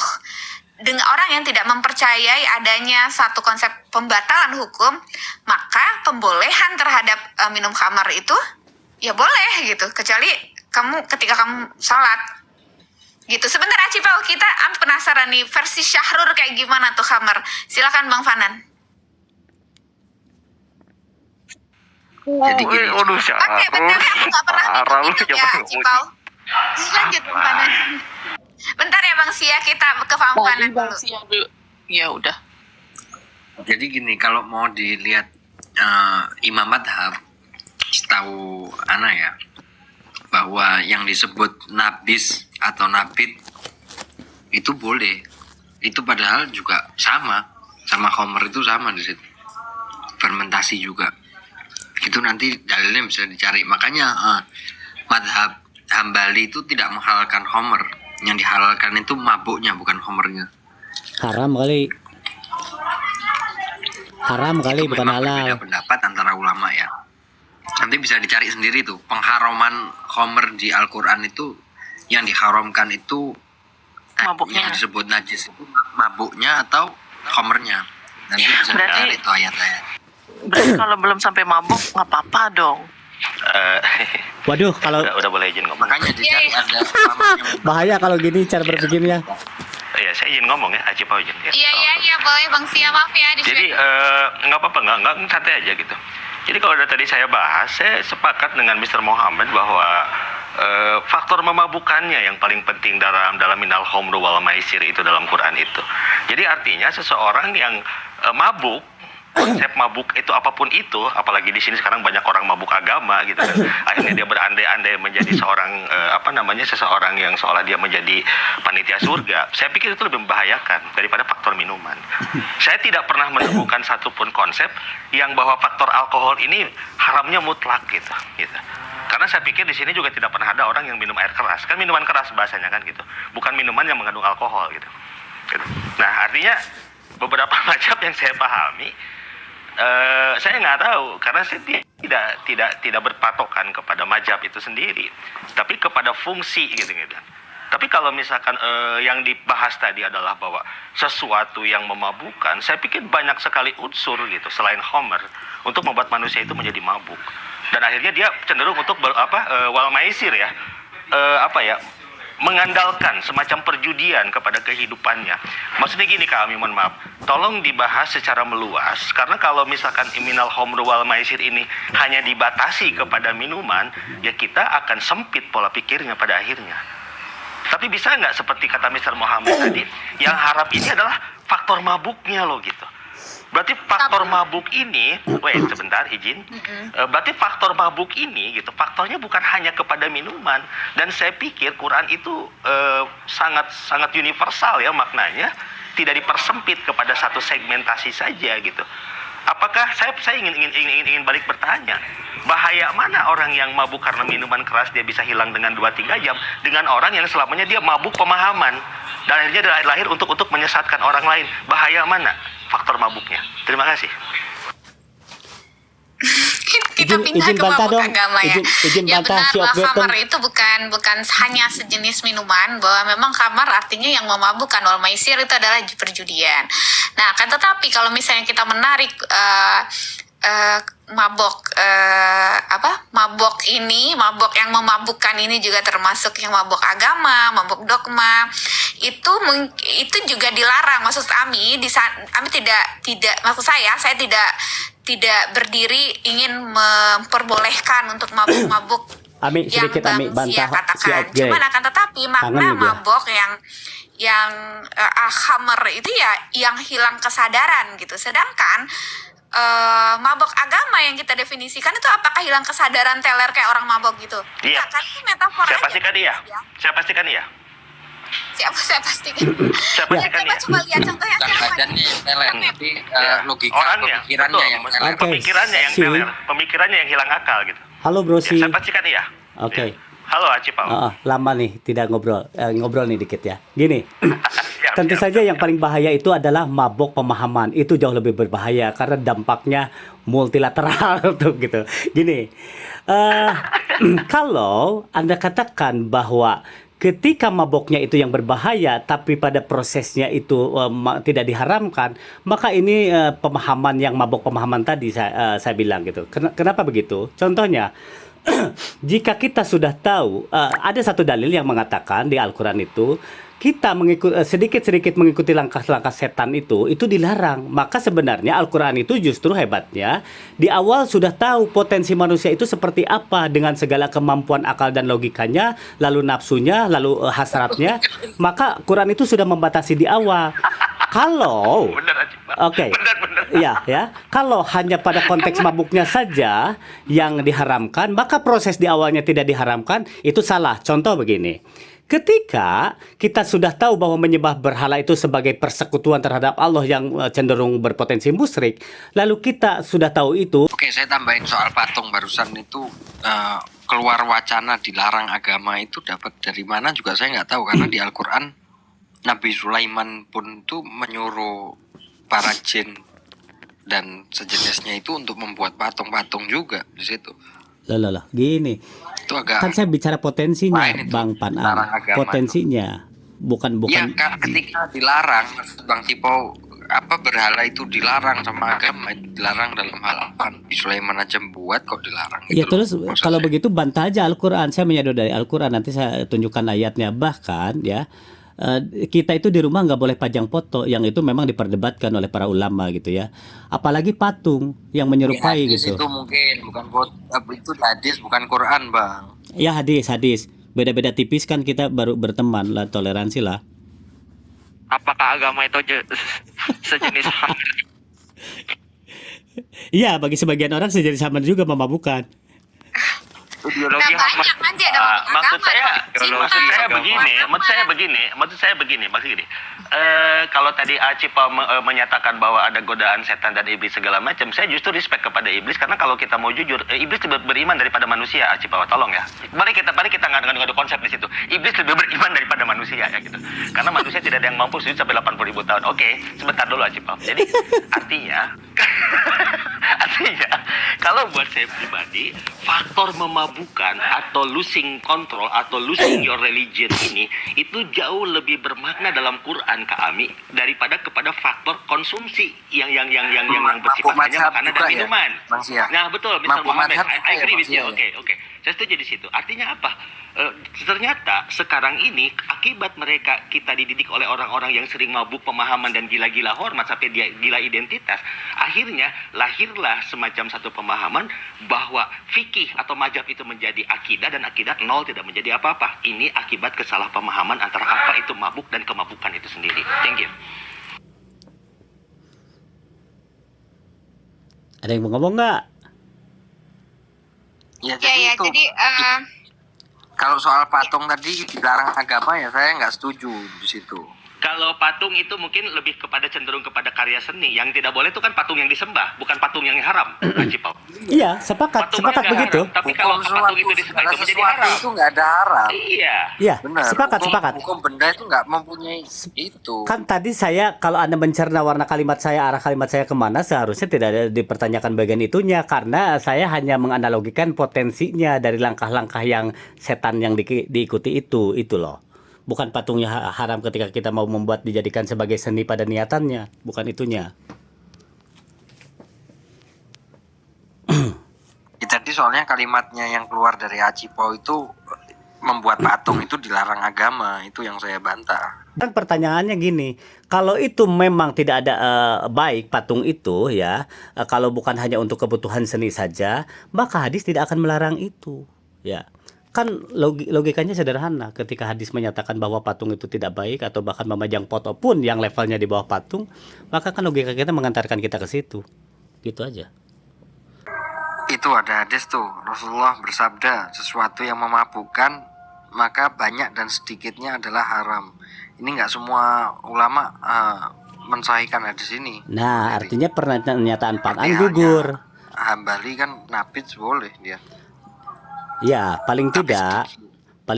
dengan orang yang tidak mempercayai adanya satu konsep pembatalan hukum, maka pembolehan terhadap minum khamar itu ya boleh gitu, kecuali ketika kamu sholat gitu. Sebentar Acipau, kita penasaran nih versi Syahrur kayak gimana tuh khamar. Silakan Bang Fanan. Jadi gini, Waduh, Oke, betul ya, aku nggak pernah minum ya Acipau. Lanjut Bang Fanan. Bentar ya Bang Sia, kita ke Bang Fanan Bang dulu. Sia dulu. Ya udah. jadi gini, kalau mau dilihat imam madhab, setahu Ana ya, bahwa yang disebut nabis atau nabit itu boleh. Itu padahal juga sama khamar itu sama di situ. Fermentasi juga. Itu nanti dalilnya bisa dicari. Makanya madhab Hambali itu tidak menghalalkan khamar. Yang dihalalkan itu mabuknya, bukan khamrnya. Haram kali, Itu bukan memang halal. berbeda pendapat antara ulama ya. Nanti bisa dicari sendiri tuh. Pengharaman khamr di Al-Quran itu, yang diharamkan itu Mabuknya. yang disebut najis itu mabuknya atau khamrnya. Nanti bisa Berarti- dicari tuh ayat-ayat. Berarti kalau belum sampai mabuk nggak apa-apa dong. Waduh, kalau udah boleh izin ngomong. Makanya dicari ada ulama yang bahaya kalau gini cara berpikirnya. Iya, saya izin ngomong ya, Acipau izin. Ya. Iya boleh Bang Sia, maaf ya di Jadi nggak apa-apa, nggak santai aja gitu. Jadi kalau dari tadi saya bahas, saya sepakat dengan Mr. Muhammad bahwa faktor memabukkannya yang paling penting dalam minal khamru wal maisir itu dalam Quran itu. Jadi artinya seseorang yang mabuk konsep mabuk itu apapun itu, apalagi di sini sekarang banyak orang mabuk agama gitu kan. Akhirnya dia berandai-andai menjadi seorang seseorang yang seolah dia menjadi panitia surga. Saya pikir itu lebih membahayakan daripada faktor minuman. Saya tidak pernah menemukan satupun konsep yang bahwa faktor alkohol ini haramnya mutlak gitu. Karena saya pikir di sini juga tidak pernah ada orang yang minum air keras. Kan minuman keras bahasanya kan gitu. Bukan minuman yang mengandung alkohol gitu. Nah, artinya beberapa mazhab yang saya pahami, saya nggak tahu karena saya tidak berpatokan kepada mazhab itu sendiri, tapi kepada fungsi gitu. Tapi kalau misalkan yang dibahas tadi adalah bahwa sesuatu yang memabukkan, saya pikir banyak sekali unsur gitu selain khamr untuk membuat manusia itu menjadi mabuk. Dan akhirnya dia cenderung untuk wal maisir ya, mengandalkan semacam perjudian kepada kehidupannya. Maksudnya gini Kak Ami, mohon maaf, tolong dibahas secara meluas, karena kalau misalkan minal khamru wal maisir ini hanya dibatasi kepada minuman, ya kita akan sempit pola pikirnya pada akhirnya. Tapi bisa nggak seperti kata Mr. Muhammad tadi, yang haram ini adalah faktor mabuknya loh gitu. Berarti faktor mabuk ini, sebentar izin. Berarti faktor mabuk ini gitu, faktornya bukan hanya kepada minuman. Dan saya pikir Quran itu sangat universal ya maknanya, tidak dipersempit kepada satu segmentasi saja gitu. Apakah saya ingin balik bertanya, bahaya mana orang yang mabuk karena minuman keras dia bisa hilang dengan 2-3 jam dengan orang yang selamanya dia mabuk pemahaman dan akhirnya dia lahir untuk menyesatkan orang lain? Bahaya mana faktor mabuknya? Terima kasih. Kita pindah izin ke bantah mabuk dong. agama ya. Izin Ya bantah benar si bahwa Opgeton. khamar itu bukan hanya sejenis minuman, bahwa memang khamar artinya yang memabukkan, wal maisir itu adalah perjudian. Nah, kan tetapi kalau misalnya kita menarik mabok yang memabukkan ini juga termasuk yang mabok agama, mabok dogma, itu juga dilarang. Maksud Ami maksud saya tidak berdiri ingin memperbolehkan untuk mabuk-mabuk Ami, yang sedikit Ami Bang Sia bantah si katakan. Opge. Cuman akan tetapi makna Kangen nih dia. mabok yang khamr itu ya yang hilang kesadaran gitu. Sedangkan mabok agama yang kita definisikan itu apakah hilang kesadaran teler kayak orang mabok gitu? Iya. Enggak, kan itu metafora Saya aja, pastikan kan, iya. ya. Saya pastikan iya. Saya pastikan. Saya pastikan iya. Coba lihat contohnya Bukan siapa? badannya yang teler, tapi Ya. logika Orangnya, pemikirannya betul. yang Maksudnya teler. Oke. pemikirannya yang Si. teler, pemikirannya yang hilang akal gitu. Halo Bro Ya, Si. saya pastikan iya. Oke. Ya. Halo Aci Pau. Lama nih tidak ngobrol nih dikit ya. Gini, tentu Siap. saja yang paling bahaya itu adalah mabok pemahaman. Itu jauh lebih berbahaya karena dampaknya multilateral tuh gitu. Gini, kalau Anda katakan bahwa ketika maboknya itu yang berbahaya, tapi pada prosesnya itu tidak diharamkan, maka ini pemahaman yang mabok pemahaman tadi saya bilang gitu. Kenapa begitu? Contohnya, jika kita sudah tahu, ada satu dalil yang mengatakan di Al-Quran itu, kita sedikit-sedikit mengikuti langkah-langkah setan itu dilarang. Maka sebenarnya Al-Quran itu justru hebatnya di awal sudah tahu potensi manusia itu seperti apa dengan segala kemampuan akal dan logikanya, lalu nafsunya, lalu hasratnya. Maka Quran itu sudah membatasi di awal. Kalau Benar Aci Pau. Oke. Benar. Ya. Kalau hanya pada konteks mabuknya saja yang diharamkan, maka proses di awalnya tidak diharamkan, itu salah. Contoh begini. Ketika kita sudah tahu bahwa menyembah berhala itu sebagai persekutuan terhadap Allah yang cenderung berpotensi musyrik, lalu kita sudah tahu itu. Oke, saya tambahin soal patung barusan itu, keluar wacana dilarang agama itu dapat dari mana juga saya nggak tahu, karena di Al-Quran Nabi Sulaiman pun tuh menyuruh para jin dan sejenisnya itu untuk membuat patung-patung juga di situ. Loh, gini. Itu agak Kan saya bicara potensinya, Lain itu, Bang Pan. dilarang agama Potensinya. Bukan. ya, ketika dilarang, maksud Bang Tipo, berhala itu dilarang sama agama, itu dilarang dalam hal apa? Sulaiman aja buat kok dilarang. Ya gitu terus loh, maksud kalau saya. begitu bantah aja Al-Quran. Saya menyadari dari Al-Quran, nanti saya tunjukkan ayatnya. Bahkan ya, kita itu di rumah nggak boleh pajang foto, yang itu memang diperdebatkan oleh para ulama gitu ya. Apalagi patung yang menyerupai Hadis gitu. itu mungkin bukan itu hadis, bukan Quran, Bang. Ya hadis. Beda-beda tipis kan, kita baru berteman lah, toleransi lah. Apakah agama itu sejenis Iya, bagi sebagian orang sejadi sama juga memabukkan. Ideologi Nah, banyak nanti ada maksud agama, saya cinta. maksud saya begini. Kalau tadi Acipa menyatakan bahwa ada godaan setan dan iblis segala macam, saya justru respect kepada iblis, karena kalau kita mau jujur, iblis lebih beriman daripada manusia. Acipa, tolong ya. Mari kita ngadu konsep di situ. Iblis lebih beriman daripada manusia ya gitu. Karena manusia tidak ada yang mampu sujud sampai 80.000 tahun. Oke, sebentar dulu Acipa. Jadi artinya kalau buat saya pribadi, faktor memabukkan atau losing control atau losing your religion ini itu jauh lebih bermakna dalam Quran Kak Ami daripada kepada faktor konsumsi yang bersifat hanya makanan dan minuman. Nah betul, Mr. Muhammad, I agree with you. Oke. Saya setuju di situ. Artinya apa? Ternyata sekarang ini akibat mereka kita dididik oleh orang-orang yang sering mabuk pemahaman dan gila-gila hormat sampai dia gila identitas, akhirnya lahirlah semacam satu pemahaman bahwa fikih atau mazhab itu menjadi akidah dan akidah nol, tidak menjadi apa-apa. Ini akibat kesalahpahaman antara apa itu mabuk dan kemabukan itu sendiri. Thank you. Ada yang mau ngomong nggak? Ya, Ya, itu. jadi Kalau soal patung tadi dilarang agama, ya saya nggak setuju di situ. Kalau patung itu mungkin lebih kepada cenderung kepada karya seni. Yang tidak boleh itu kan patung yang disembah, bukan patung yang haram. Acipau. Iya, sepakat begitu. Haram, tapi kalau patung itu disembah itu menjadi haram. Itu nggak ada haram. Iya. Iya, Benar. sepakat. Hukum benda itu nggak mempunyai itu. Kan tadi saya, kalau Anda mencerna warna kalimat saya, arah kalimat saya kemana, seharusnya tidak ada dipertanyakan bagian itunya, karena saya hanya menganalogikan potensinya dari langkah-langkah yang setan yang diikuti itu loh. Bukan patungnya haram ketika kita mau membuat dijadikan sebagai seni pada niatannya, bukan itunya. Tadi soalnya kalimatnya yang keluar dari Acipo itu membuat patung itu dilarang agama, itu yang saya bantah. Dan pertanyaannya gini, kalau itu memang tidak ada baik patung itu ya, kalau bukan hanya untuk kebutuhan seni saja, maka hadis tidak akan melarang itu, ya. Kan logikanya sederhana, ketika hadis menyatakan bahwa patung itu tidak baik atau bahkan memajang foto pun yang levelnya di bawah patung, maka kan logika kita mengantarkan kita ke situ. Gitu aja. Itu ada hadis tuh, Rasulullah bersabda, sesuatu yang memabukkan maka banyak dan sedikitnya adalah haram. Ini nggak semua ulama mensahihkan hadis ini. Nah, artinya pernyataan Pan gugur. Hambali kan nabis boleh dia. Ya, paling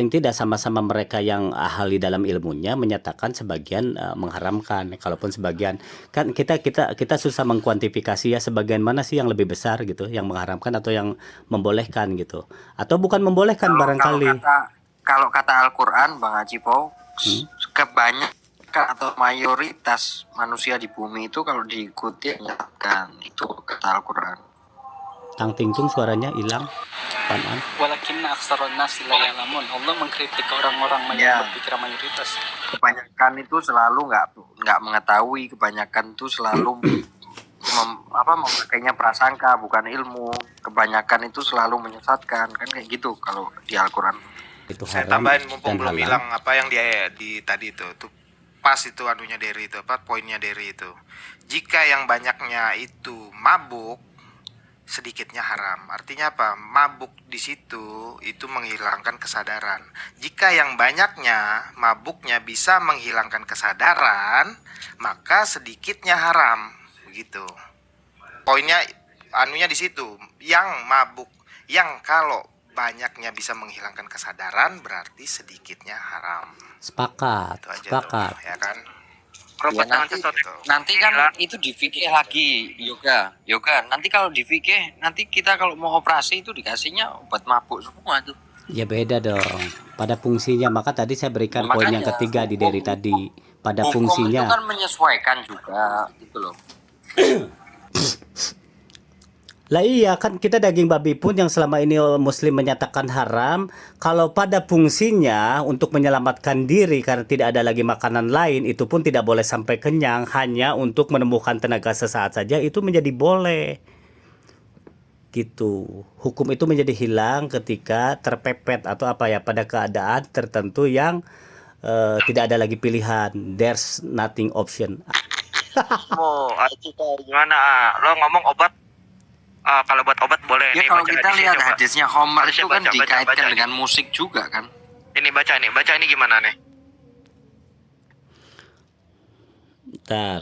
tidak sama-sama mereka yang ahli dalam ilmunya menyatakan sebagian mengharamkan. Kalaupun sebagian, kan kita susah mengkuantifikasi ya, sebagian mana sih yang lebih besar gitu, yang mengharamkan atau yang membolehkan gitu, atau bukan membolehkan barangkali. Kalau kata Al-Quran, Bang Acipo, kebanyakan atau mayoritas manusia di bumi itu kalau diikuti menyatakan itu kata Al-Quran. Tang Tingtung suaranya hilang. Panan. Walakinna aksarun nasi la ya'lamun. Allah mengkritik orang-orang yang berpikiran mayoritas. Kebanyakan itu selalu nggak mengetahui, kebanyakan itu selalu memakainya prasangka bukan ilmu. Kebanyakan itu selalu menyesatkan, kan kayak gitu kalau di Al-Quran. Itu Saya haram tambahin mumpung dan belum halal. hilang apa yang di tadi itu tuh pas itu anunya dari itu poinnya dari itu. Jika yang banyaknya itu mabuk, sedikitnya haram. Artinya apa? Mabuk di situ itu menghilangkan kesadaran. Jika yang banyaknya mabuknya bisa menghilangkan kesadaran, maka sedikitnya haram. Begitu. Poinnya anunya di situ. Yang mabuk, yang kalau banyaknya bisa menghilangkan kesadaran berarti sedikitnya haram. Sepakat. Itu aja Sepakat. tuh, ya kan? Ya, nanti kan itu di fikih lagi yoga. Nanti kalau di fikih, nanti kita kalau mau operasi itu dikasihnya obat mabuk semua tuh. Ya beda dong. Pada fungsinya, maka tadi saya berikan Nah, poin makanya, yang ketiga di dari tadi. Pada Hukum fungsinya. itu kan menyesuaikan juga gitu loh. Lah iya, kan kita daging babi pun yang selama ini Muslim menyatakan haram, kalau pada fungsinya untuk menyelamatkan diri karena tidak ada lagi makanan lain, itu pun tidak boleh sampai kenyang, hanya untuk menemukan tenaga sesaat saja, itu menjadi boleh. Gitu. Hukum itu menjadi hilang ketika terpepet atau apa ya, pada keadaan tertentu yang tidak ada lagi pilihan. There's nothing option. Mau Acipau gimana? Lo ngomong obat kalau buat obat boleh. Ya Nih, kalau baca kita hadisnya lihat coba. hadisnya Homer Hadisnya itu kan baca, dikaitkan baca. dengan musik juga kan. Ini baca ini gimana nih? Bentar.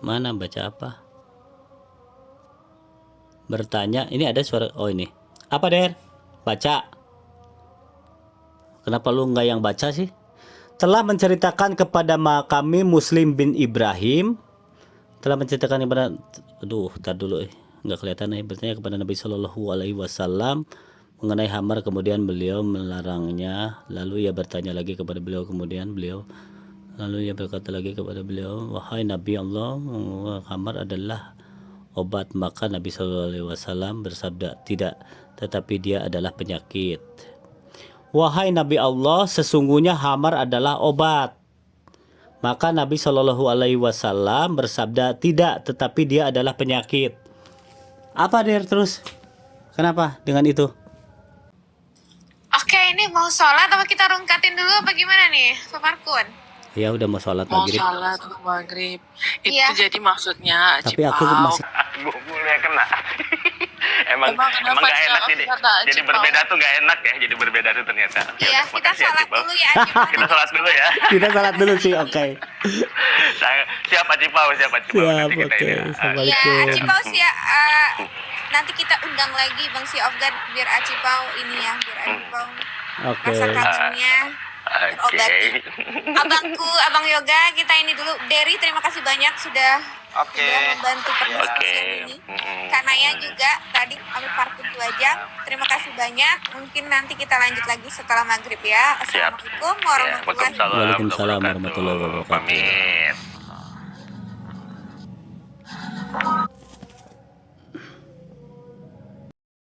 Mana baca apa? Bertanya, ini ada suara. Oh ini. Apa Der? Baca. Kenapa lu nggak yang baca sih? Telah menceritakan kepada kami Muslim bin Ibrahim. Telah menceritakan kepada. Aduh, tar dulu nggak kelihatan bertanya kepada Nabi Shallallahu Alaihi Wasallam mengenai hamar, kemudian beliau melarangnya. Lalu ia bertanya lagi kepada beliau, kemudian beliau lalu ia berkata lagi kepada beliau, wahai Nabi Allah, hamar adalah obat. Maka Nabi SAW bersabda, tidak, tetapi dia adalah penyakit. Wahai Nabi Allah, sesungguhnya hamar adalah obat. Maka Nabi SAW bersabda, tidak, tetapi dia adalah penyakit. Apa Der terus? Kenapa dengan itu? Oke, ini mau sholat apa kita rungkatin dulu apa gimana nih, Pak Markun? Ya udah mau sholat Mau maghrib. sholat maghrib. Itu Iya. jadi maksudnya Tapi aku Cipau. masih Gue mulai kena. emang Emang kenapa gak sih enak aku jadi. kata Jadi Cipau? berbeda tuh gak enak ya. Jadi berbeda tuh ternyata. Iya, Makasih kita ya, sholat Cipau. dulu ya, Acipau. Kita sholat dulu ya. kita sholat dulu sih, oke. Siapa Cipau? Siap, Nanti kita oke. ini. Iya, Assalamualaikum. Acipau sih ya. Nanti kita undang lagi Bang Si Ofgan biar Acipau ini ya, biar Acipau Oke. rasa kangennya. Oke. Abangku, Abang Yoga, kita ini dulu. Derry, terima kasih banyak sudah Oke. membantu perdiskusian Oke. ini. Kak Naya juga tadi kami parkir 2 jam. Terima kasih banyak. Mungkin nanti kita lanjut lagi setelah maghrib ya. Assalamualaikum warahmatullahi wabarakatuh. Waalaikumsalam warahmatullahi wabarakatuh. Pamit.